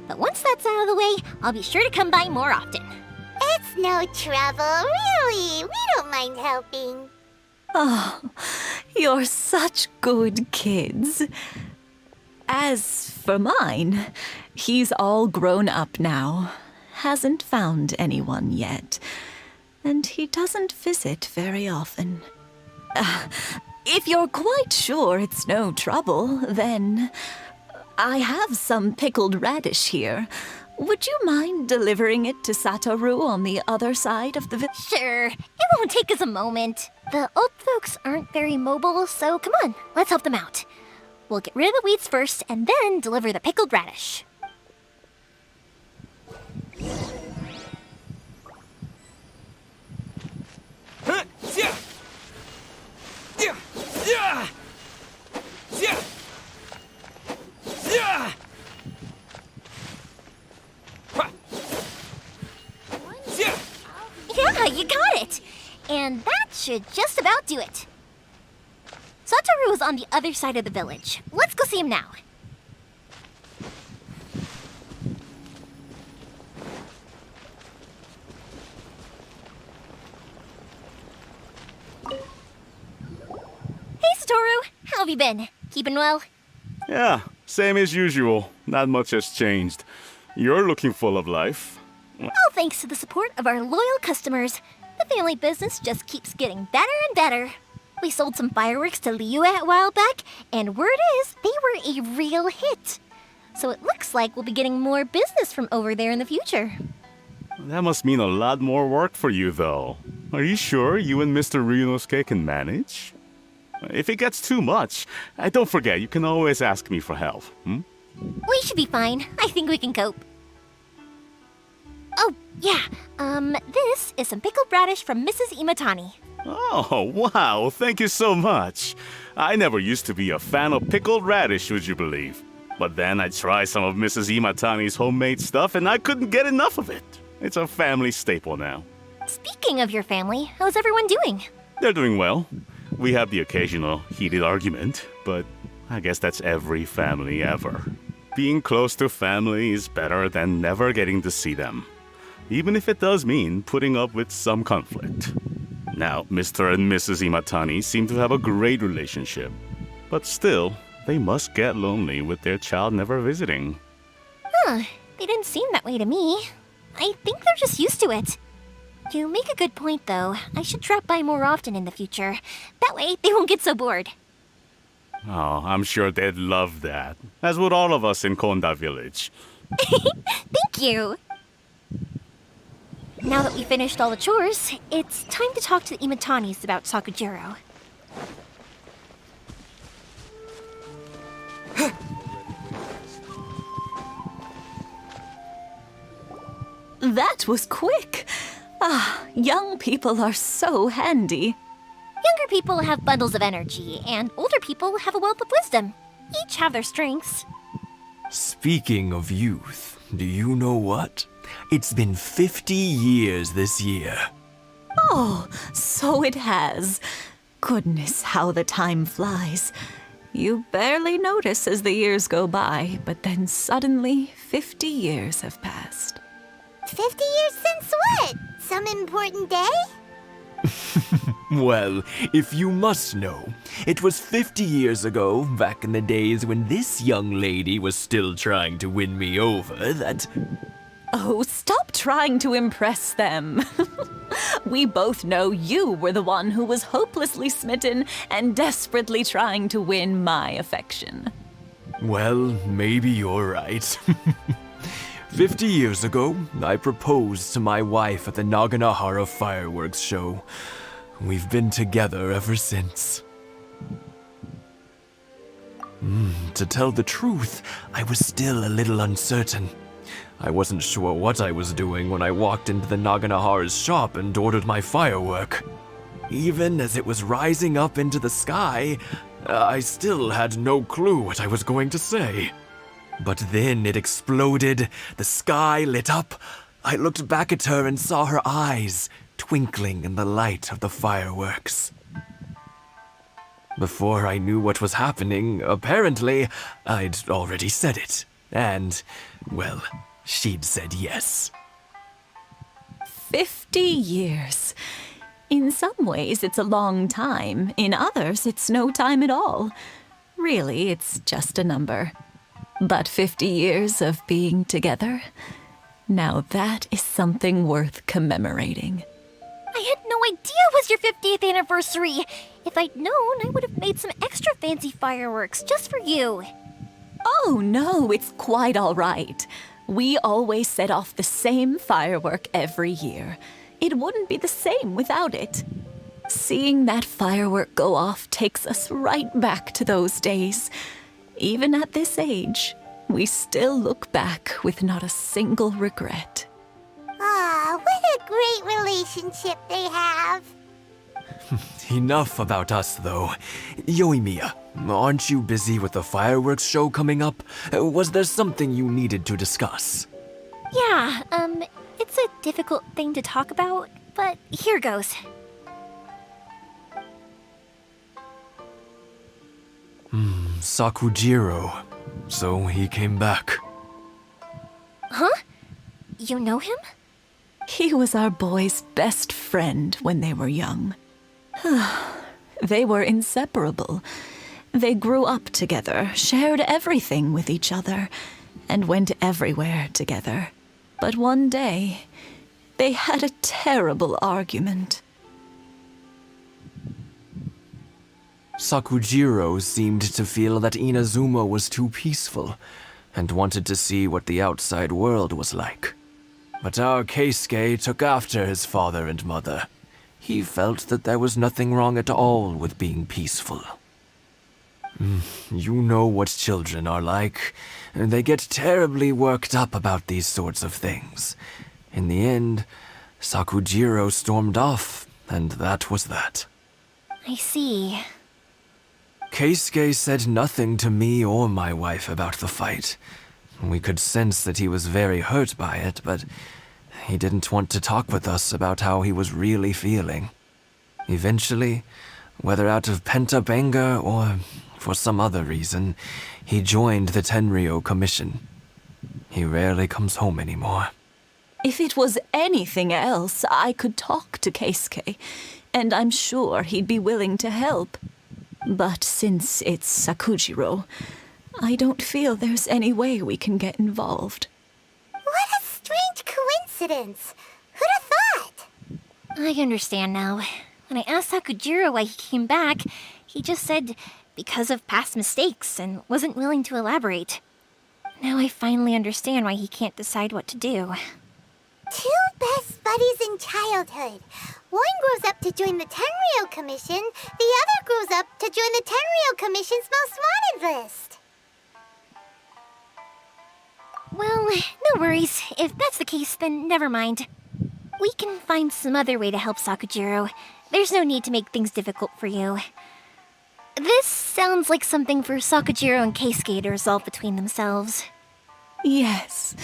But once that's out of the way, I'll be sure to come by more often. It's no trouble, really. We don't mind helping. Oh, you're such good kids. As for mine, he's all grown up now. Hasn't found anyone yet. And he doesn't visit very often. If you're quite sure it's no trouble, then I have some pickled radish here. Would you mind delivering it to Satoru on the other side of the village? Sure. It won't take us a moment. The old folks aren't very mobile, so come on, let's help them out. We'll get rid of the weeds first and then deliver the pickled radish. Yeah, you got it! And that should just about do it. Satoru is on the other side of the village. Let's go see him now. Hey, Satoru! How have you been? Keeping well? Yeah, same as usual. Not much has changed. You're looking full of life. All thanks to the support of our loyal customers. The family business just keeps getting better and better. we sold some fireworks to Liyue a while back, and word is they were a real hit. So it looks like we'll be getting more business from over there in the future. That must mean a lot more work for you, though. Are you sure you and Mr. Ryunosuke can manage? If it gets too much, don't forget, you can always ask me for help. We should be fine. I think we can cope. Oh, yeah. This is some pickled radish from Mrs. Imatani. Oh, wow, thank you so much. I never used to be a fan of pickled radish, would you believe? But then I tried some of Mrs. Imatani's homemade stuff and I couldn't get enough of it. It's a family staple now. Speaking of your family, how's everyone doing? They're doing well. We have the occasional heated argument, but I guess that's every family ever. Being close to family is better than never getting to see them, even if it does mean putting up with some conflict. Now, Mr. and Mrs. Imatani seem to have a great relationship, but still, they must get lonely with their child never visiting. Huh, they didn't seem that way to me. I think they're just used to it. You make a good point, though. I should drop by more often in the future. That way, they won't get so bored. Oh, I'm sure they'd love that, as would all of us in Konda Village. Thank you! Now that we finished all the chores, it's time to talk to the Imatanis about Sakujiro. That was quick. Young people are so handy. Younger people have bundles of energy, and older people have a wealth of wisdom. Each have their strengths. Speaking of youth, do you know what? It's been 50 years this year. Oh, so it has. Goodness, how the time flies. You barely notice as the years go by, but then suddenly 50 years have passed. 50 years since what? Some important day? Well, if you must know, it was 50 years ago, back in the days when this young lady was still trying to win me over, that... Oh, stop trying to impress them. We both know you were the one who was hopelessly smitten and desperately trying to win my affection. Well, maybe you're right. 50 years ago, I proposed to my wife at the Naganahara fireworks show. We've been together ever since. To tell the truth, I was still a little uncertain. I wasn't sure what I was doing when I walked into the Naganahara's shop and ordered my firework. Even as it was rising up into the sky, I still had no clue what I was going to say. But then it exploded, the sky lit up. I looked back at her and saw her eyes twinkling in the light of the fireworks. Before I knew what was happening, apparently, I'd already said it. And, well, she'd said yes. 50 years. In some ways, it's a long time. In others, it's no time at all. Really, it's just a number. But 50 years of being together, now that is something worth commemorating. I had no idea it was your 50th anniversary. If I'd known, I would have made some extra fancy fireworks just for you. Oh no, it's quite all right. We always set off the same firework every year. It wouldn't be the same without it. Seeing that firework go off takes us right back to those days. Even at this age, we still look back with not a single regret. Ah, what a great relationship they have. Enough about us, though. Yoimiya, aren't you busy with the fireworks show coming up? Was there something you needed to discuss? Yeah, it's a difficult thing to talk about, but here goes. Sakujiro. So he came back. Huh? You know him? He was our boys' best friend when they were young. They were inseparable. They grew up together, shared everything with each other, and went everywhere together. But one day, they had a terrible argument. Sakujiro seemed to feel that Inazuma was too peaceful and wanted to see what the outside world was like. But our Keisuke took after his father and mother. He felt that there was nothing wrong at all with being peaceful. You know what children are like. They get terribly worked up about these sorts of things. In the end, Sakujiro stormed off, and that was that. I see. Keisuke said nothing to me or my wife about the fight. We could sense that he was very hurt by it, but he didn't want to talk with us about how he was really feeling. Eventually, whether out of pent-up anger or for some other reason, he joined the Tenryou Commission. He rarely comes home anymore. If it was anything else, I could talk to Keisuke, and I'm sure he'd be willing to help. But since it's Sakujiro, I don't feel there's any way we can get involved. What a strange coincidence. Who'd have thought? I understand now. When I asked Sakujiro why he came back, he just said because of past mistakes and wasn't willing to elaborate. Now I finally understand why he can't decide what to do. Two best buddies in childhood. One grows up to join the Tenryou Commission, the other grows up to join the Tenryou Commission's most wanted list. Well, no worries. If that's the case, then never mind. We can find some other way to help Sakujiro. There's no need to make things difficult for you. This sounds like something for Sakujiro and Keisuke to resolve between themselves. Yes.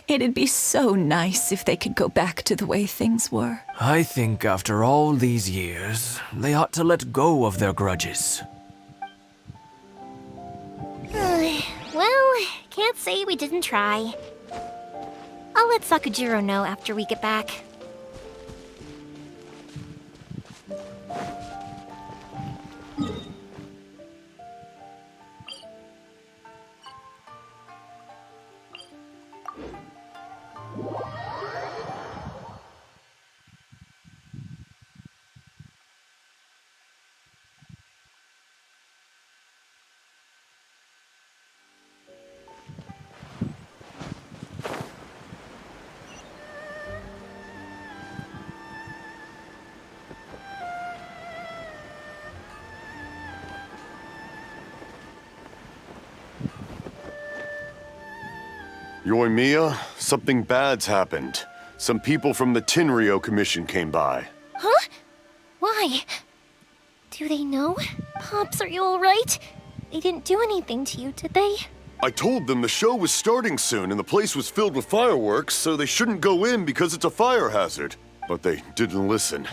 It'd be so nice if they could go back to the way things were. I think after all these years, they ought to let go of their grudges. Well, can't say we didn't try. I'll let Sakujiro know after we get back. Yoimiya, something bad's happened. Some people from the Tenryou Commission came by. Huh? Why? Do they know? Pops, are you alright? They didn't do anything to you, did they? I told them the show was starting soon and the place was filled with fireworks, so they shouldn't go in because it's a fire hazard. But they didn't listen.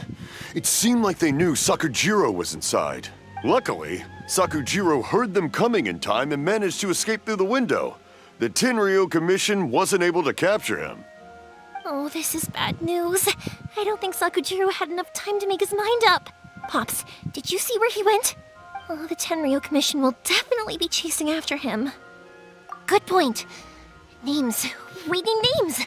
It seemed like they knew Sakujiro was inside. Luckily, Sakujiro heard them coming in time and managed to escape through the window. The Tenryou Commission wasn't able to capture him. Oh, this is bad news. I don't think Sakujiro had enough time to make his mind up. Pops, did you see where he went? Oh, the Tenryou Commission will definitely be chasing after him. Good point. Names. Waiting names.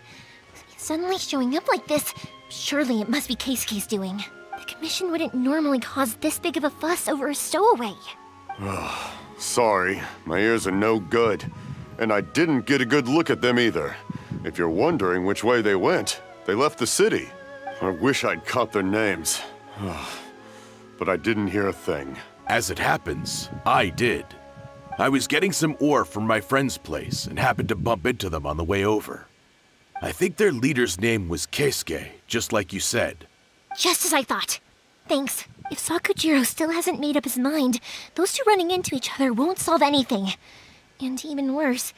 Suddenly showing up like this. Surely it must be Keisuke's doing. The Commission wouldn't normally cause this big of a fuss over a stowaway. Sorry, my ears are no good. And I didn't get a good look at them either. If you're wondering which way they went, they left the city. I wish I'd caught their names. But I didn't hear a thing. As it happens, I did. I was getting some ore from my friend's place and happened to bump into them on the way over. I think their leader's name was Keisuke, just like you said. Just as I thought. Thanks. If Sakujiro still hasn't made up his mind, those two running into each other won't solve anything. And even worse,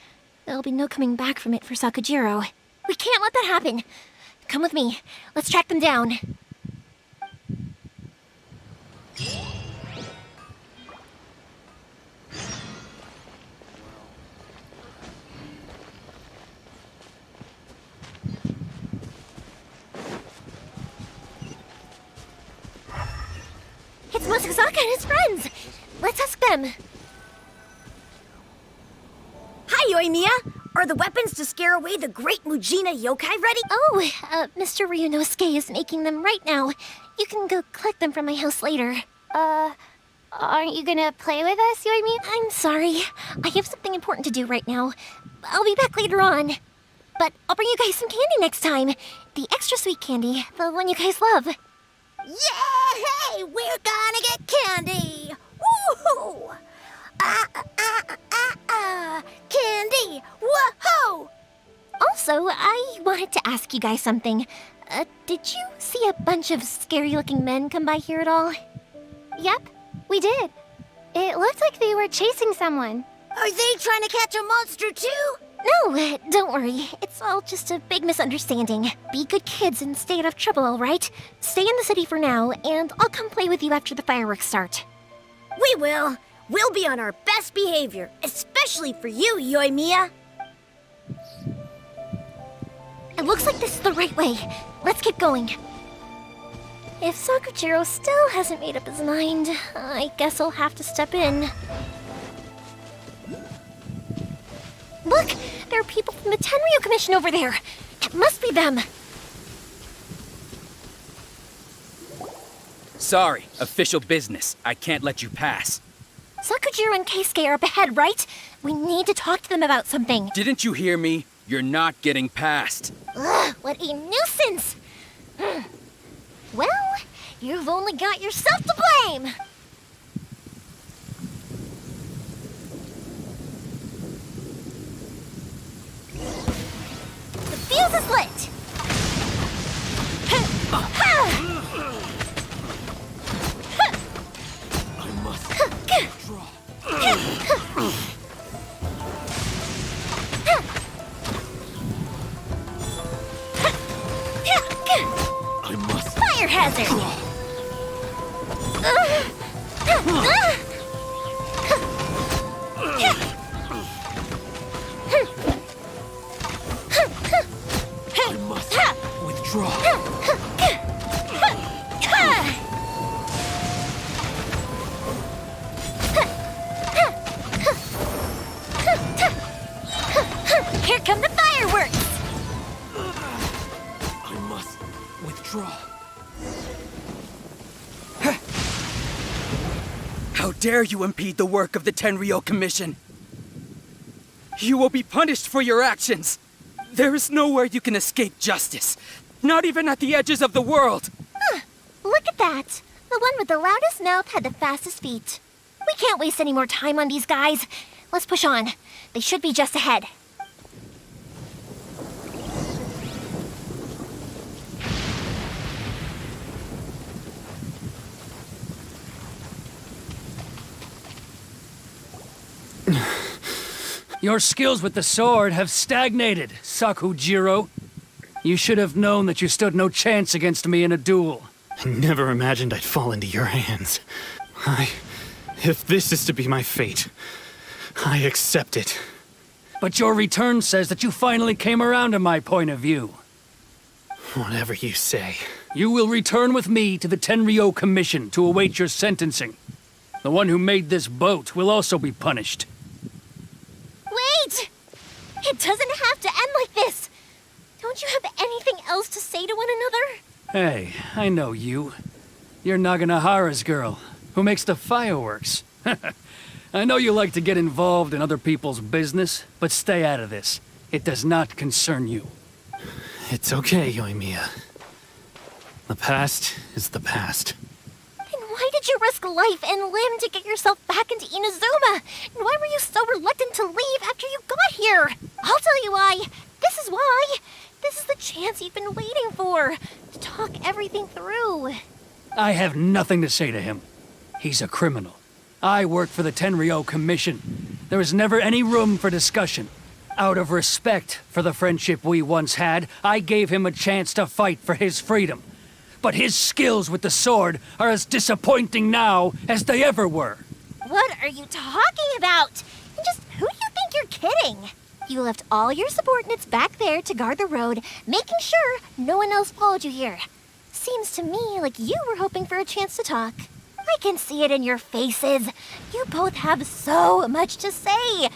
there'll be no coming back from it for Sakujiro. We can't let that happen. Come with me. Let's track them down. It's Masazaka and his friends! Let's ask them. Hi, Yoimiya! Are the weapons to scare away the great Mujina yokai ready? Oh, Mr. Ryunosuke is making them right now. You can go collect them from my house later. Aren't you gonna play with us, Yoimi? I'm sorry. I have something important to do right now. I'll be back later on. But I'll bring you guys some candy next time. The extra sweet candy, the one you guys love. Yay! We're gonna get candy! Woohoo! Candy! Woohoo! Also, I wanted to ask you guys something. Did you see a bunch of scary-looking men come by here at all? Yep, we did. It looked like they were chasing someone. Are they trying to catch a monster too? No, don't worry. It's all just a big misunderstanding. Be good kids and stay out of trouble, all right? Stay in the city for now, and I'll come play with you after the fireworks start. We will. We'll be on our best behavior, especially for you, Yoimiya. It looks like this is the right way. Let's get going. If Sakujiro still hasn't made up his mind, I guess I'll have to step in. Look! There are people from the Tenryu Commission over there! It must be them! Sorry, official business. I can't let you pass. Sakujiro and Keisuke are up ahead, right? We need to talk to them about something. Didn't you hear me? You're not getting past. Ugh, what a nuisance! Well, you've only got yourself to blame! The fuse is lit! I must draw. I must Fire hazard! I must withdraw. Here come the fireworks! I must withdraw. How dare you impede the work of the Tenryo Commission? You will be punished for your actions. There is nowhere you can escape justice. Not even at the edges of the world. Look at that! The one with the loudest mouth had the fastest feet. We can't waste any more time on these guys. Let's push on. They should be just ahead. Your skills with the sword have stagnated, Sakujiro. You should have known that you stood no chance against me in a duel. I never imagined I'd fall into your hands. If this is to be my fate, I accept it. But your return says that you finally came around to my point of view. Whatever you say. You will return with me to the Tenryo Commission to await your sentencing. The one who made this boat will also be punished. Wait! It doesn't have to end like this! Don't you have anything else to say to one another? Hey, I know you. You're Naganahara's girl, who makes the fireworks. I know you like to get involved in other people's business, but stay out of this. It does not concern you. It's okay, Yoimiya. The past is the past. Then why did you risk life and limb to get yourself back into Inazuma? And why were you so reluctant to leave after you got here? I'll tell you why. This is why. This is the chance you've been waiting for. To talk everything through. I have nothing to say to him. He's a criminal. I work for the Tenryo Commission. There is never any room for discussion. Out of respect for the friendship we once had, I gave him a chance to fight for his freedom. But his skills with the sword are as disappointing now as they ever were. What are you talking about? And just who do you think you're kidding? You left all your subordinates back there to guard the road, making sure no one else followed you here. Seems to me like you were hoping for a chance to talk. I can see it in your faces. You both have so much to say.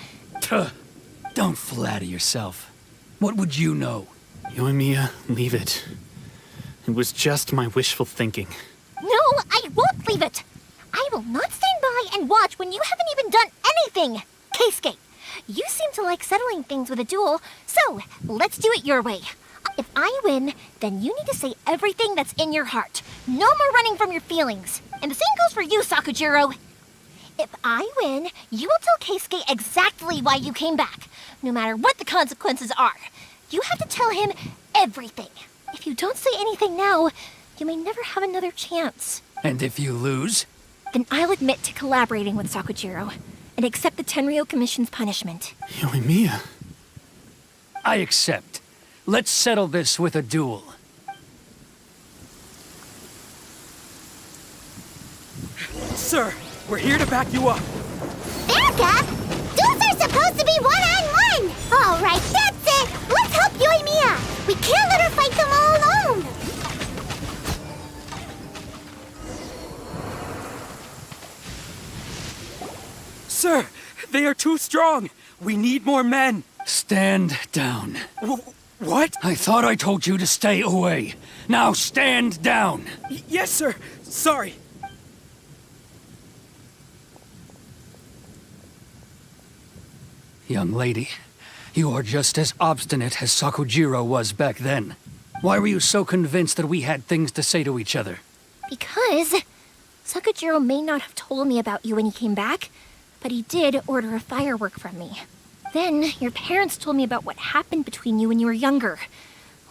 Don't flatter yourself. What would you know? Yoimiya, leave it. It was just my wishful thinking. No, I won't leave it. I will not stand by and watch when you haven't even done anything! Keisuke, you seem to like settling things with a duel, so let's do it your way. If I win, then you need to say everything that's in your heart. No more running from your feelings. And the same goes for you, Sakujiro. If I win, you will tell Keisuke exactly why you came back, no matter what the consequences are. You have to tell him everything. If you don't say anything now, you may never have another chance. And if you lose? Then I'll admit to collaborating with Sakujiro and accept the Tenryou Commission's punishment. Yoimiya. I accept. Let's settle this with a duel. Sir, we're here to back you up. Erica, duels are supposed to be one-on-one. All right, that's it. Let's help Yoimiya. We can't let her fight them all alone. Sir, they are too strong. We need more men. Stand down. What? I thought I told you to stay away. Now stand down. Yes, sir. Sorry. Young lady, you are just as obstinate as Sakujiro was back then. Why were you so convinced that we had things to say to each other? Because Sakujiro may not have told me about you when he came back, but he did order a firework from me. Then your parents told me about what happened between you when you were younger.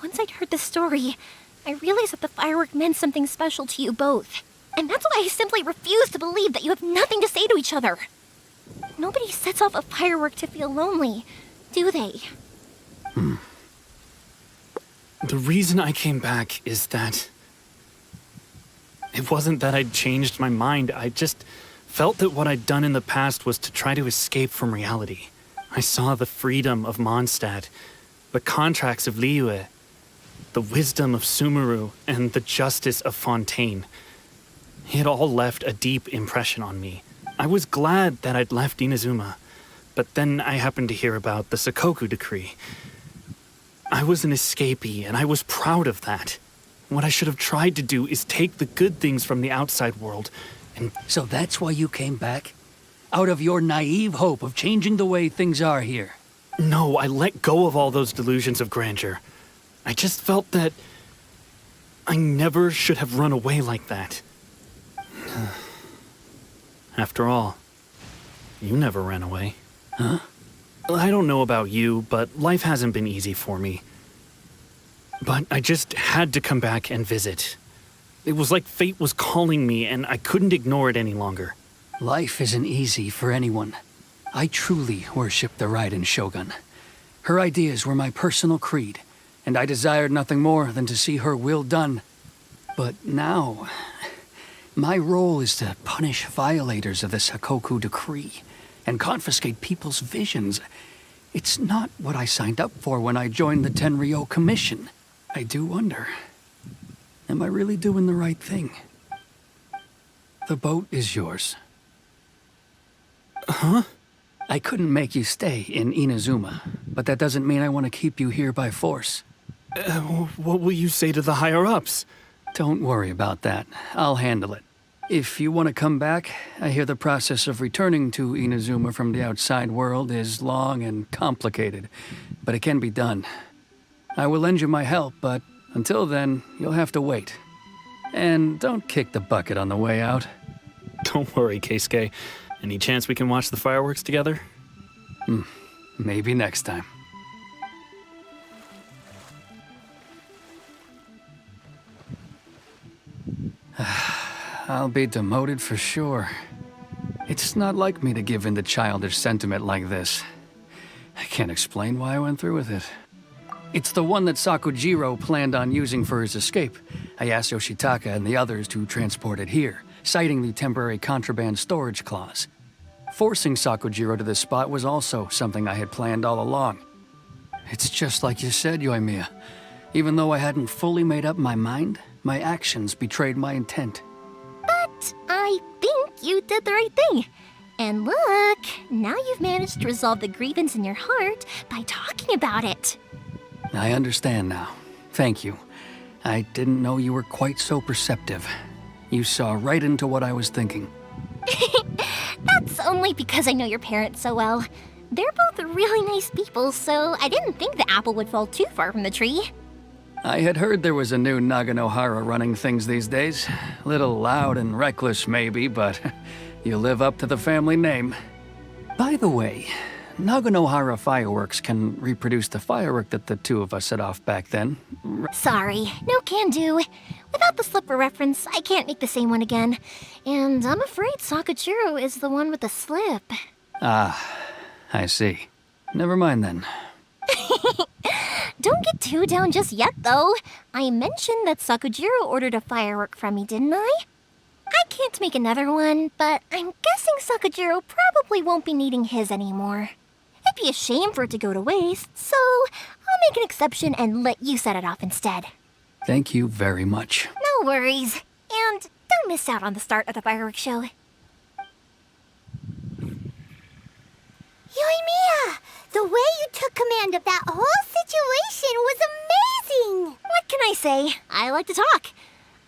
Once I'd heard the story, I realized that the firework meant something special to you both. And that's why I simply refuse to believe that you have nothing to say to each other. Nobody sets off a firework to feel lonely, do they? The reason I came back is that... It wasn't that I'd changed my mind, I just felt that what I'd done in the past was to try to escape from reality. I saw the freedom of Mondstadt, the contracts of Liyue, the wisdom of Sumeru, and the justice of Fontaine. It all left a deep impression on me. I was glad that I'd left Inazuma, but then I happened to hear about the Sakoku decree. I was an escapee, and I was proud of that. What I should have tried to do is take the good things from the outside world and... So that's why you came back? Out of your naive hope of changing the way things are here? No, I let go of all those delusions of grandeur. I just felt that I never should have run away like that. After all, you never ran away. Huh? I don't know about you, but life hasn't been easy for me. But I just had to come back and visit. It was like fate was calling me, and I couldn't ignore it any longer. Life isn't easy for anyone. I truly worship the Raiden Shogun. Her ideas were my personal creed, and I desired nothing more than to see her will done. But now, my role is to punish violators of the Sakoku decree and confiscate people's visions. It's not what I signed up for when I joined the Tenryou Commission. I do wonder, am I really doing the right thing? The boat is yours. Huh? I couldn't make you stay in Inazuma, but that doesn't mean I want to keep you here by force. What will you say to the higher-ups? Don't worry about that. I'll handle it. If you want to come back, I hear the process of returning to Inazuma from the outside world is long and complicated, but it can be done. I will lend you my help, but until then, you'll have to wait. And don't kick the bucket on the way out. Don't worry, Keisuke. Any chance we can watch the fireworks together? Maybe next time. I'll be demoted for sure. It's not like me to give in to childish sentiment like this. I can't explain why I went through with it. It's the one that Sakujiro planned on using for his escape. I asked Yoshitaka and the others to transport it here, citing the temporary contraband storage clause. Forcing Sakujiro to this spot was also something I had planned all along. It's just like you said, Yoimiya. Even though I hadn't fully made up my mind, my actions betrayed my intent. But I think you did the right thing. And look, now you've managed to resolve the grievance in your heart by talking about it. I understand now. Thank you. I didn't know you were quite so perceptive. You saw right into what I was thinking. That's only because I know your parents so well. They're both really nice people, so I didn't think the apple would fall too far from the tree. I had heard there was a new Naganohara running things these days. Little loud and reckless, maybe, but you live up to the family name. By the way, Naganohara Fireworks can reproduce the firework that the two of us set off back then. Sorry, no can do. Without the slipper reference, I can't make the same one again. And I'm afraid Sakujiro is the one with the slip. Ah, I see. Never mind then. Don't get too down just yet, though. I mentioned that Sakujiro ordered a firework from me, didn't I? I can't make another one, but I'm guessing Sakujiro probably won't be needing his anymore. It'd be a shame for it to go to waste, so I'll make an exception and let you set it off instead. Thank you very much. No worries. And don't miss out on the start of the fireworks show. Yoimiya, the way you took command of that whole situation was amazing! What can I say? I like to talk.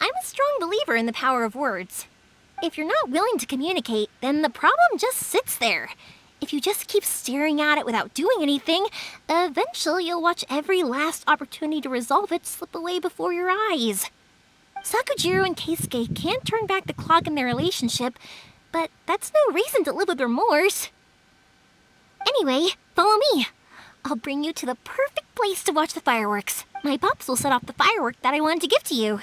I'm a strong believer in the power of words. If you're not willing to communicate, then the problem just sits there. If you just keep staring at it without doing anything, eventually you'll watch every last opportunity to resolve it slip away before your eyes. Sakujiro and Keisuke can't turn back the clock in their relationship, but that's no reason to live with remorse. Anyway, follow me. I'll bring you to the perfect place to watch the fireworks. My pops will set off the firework that I wanted to give to you.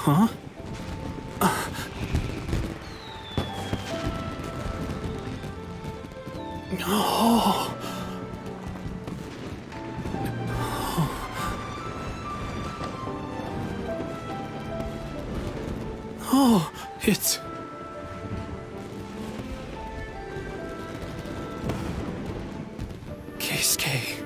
Huh? No. Oh, it's... Keisuke.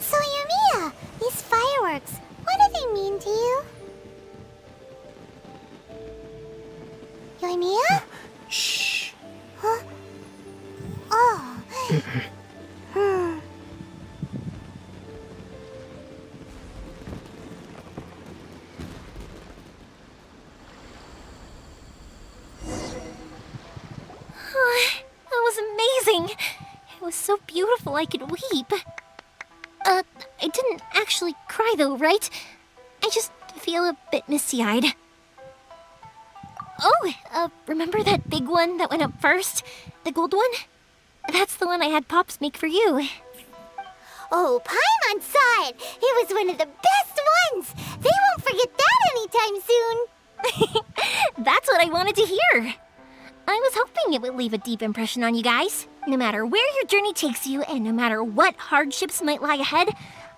So, Yoimiya, these fireworks, what do they mean to you? Yoimiya? Shh. Huh? Oh. That was amazing. It was so beautiful I could weep. I didn't actually cry though, right? I just feel a bit misty-eyed. Oh, remember that big one that went up first? The gold one? That's the one I had Pops make for you. Oh, Paimon saw it! It was one of the best ones! They won't forget that anytime soon! That's what I wanted to hear. I was hoping it would leave a deep impression on you guys. No matter where your journey takes you, and no matter what hardships might lie ahead,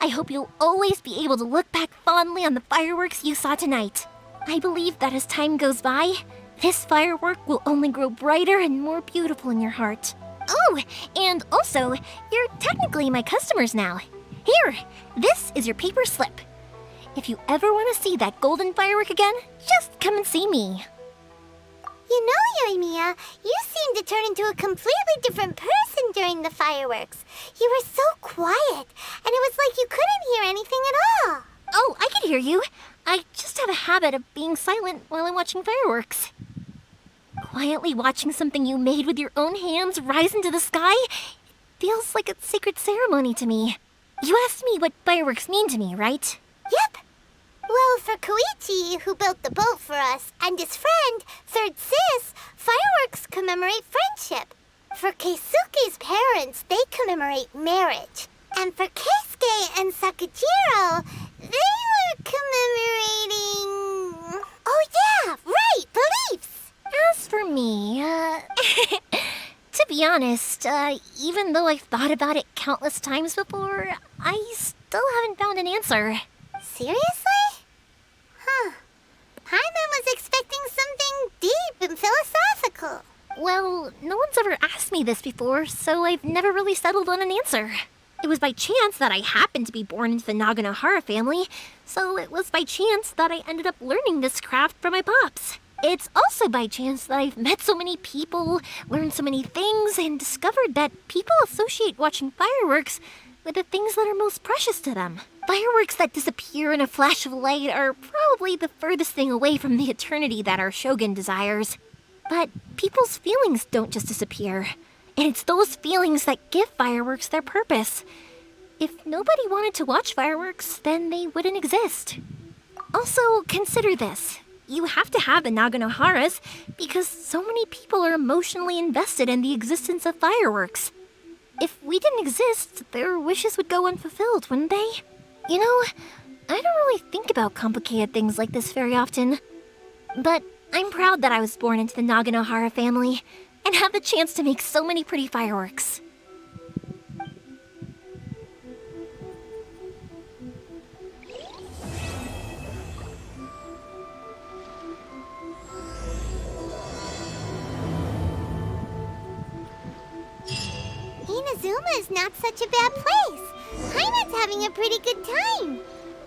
I hope you'll always be able to look back fondly on the fireworks you saw tonight. I believe that as time goes by, this firework will only grow brighter and more beautiful in your heart. Oh, and also, you're technically my customers now. Here, this is your paper slip. If you ever want to see that golden firework again, just come and see me. You know, Yoimiya, you seemed to turn into a completely different person during the fireworks. You were so quiet, and it was like you couldn't hear anything at all. Oh, I can hear you. I just have a habit of being silent while I'm watching fireworks. Quietly watching something you made with your own hands rise into the sky feels like a sacred ceremony to me. You asked me what fireworks mean to me, right? Yep. Well, for Koichi, who built the boat for us, and his friend, Third Sis, fireworks commemorate friendship. For Keisuke's parents, they commemorate marriage. And for Keisuke and Sakajiro, they were commemorating... Oh yeah, right, beliefs! As for me, to be honest, even though I've thought about it countless times before, I still haven't found an answer. Seriously? Huh. Paimon was expecting something deep and philosophical. Well, no one's ever asked me this before, so I've never really settled on an answer. It was by chance that I happened to be born into the Naganohara family, so it was by chance that I ended up learning this craft from my pops. It's also by chance that I've met so many people, learned so many things, and discovered that people associate watching fireworks with the things that are most precious to them. Fireworks that disappear in a flash of light are probably the furthest thing away from the eternity that our shogun desires. But people's feelings don't just disappear, and it's those feelings that give fireworks their purpose. If nobody wanted to watch fireworks, then they wouldn't exist. Also, consider this. You have to have the Naganoharas because so many people are emotionally invested in the existence of fireworks. If we didn't exist, their wishes would go unfulfilled, wouldn't they? You know, I don't really think about complicated things like this very often. But I'm proud that I was born into the Naganohara family and have the chance to make so many pretty fireworks. Inazuma is not such a bad place. Paimon's having a pretty good time.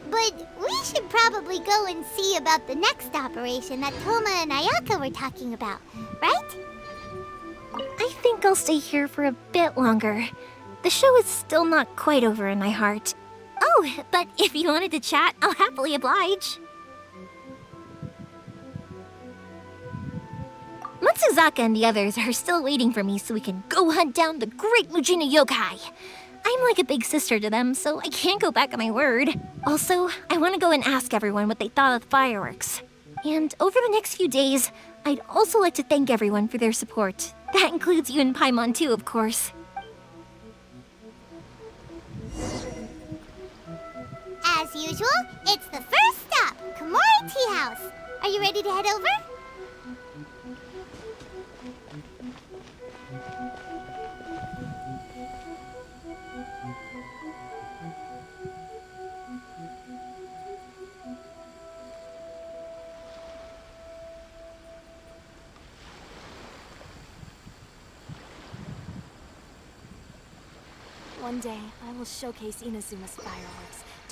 But we should probably go and see about the next operation that Toma and Ayaka were talking about, right? I think I'll stay here for a bit longer. The show is still not quite over in my heart. Oh, but if you wanted to chat, I'll happily oblige. Matsuzaka and the others are still waiting for me so we can go hunt down the great Mujina yokai. I'm like a big sister to them, so I can't go back on my word. Also, I want to go and ask everyone what they thought of the fireworks. And over the next few days, I'd also like to thank everyone for their support. That includes you and Paimon too, of course. As usual, it's the first stop, Komori Tea House. Are you ready to head over? One day, I will showcase Inazuma's fireworks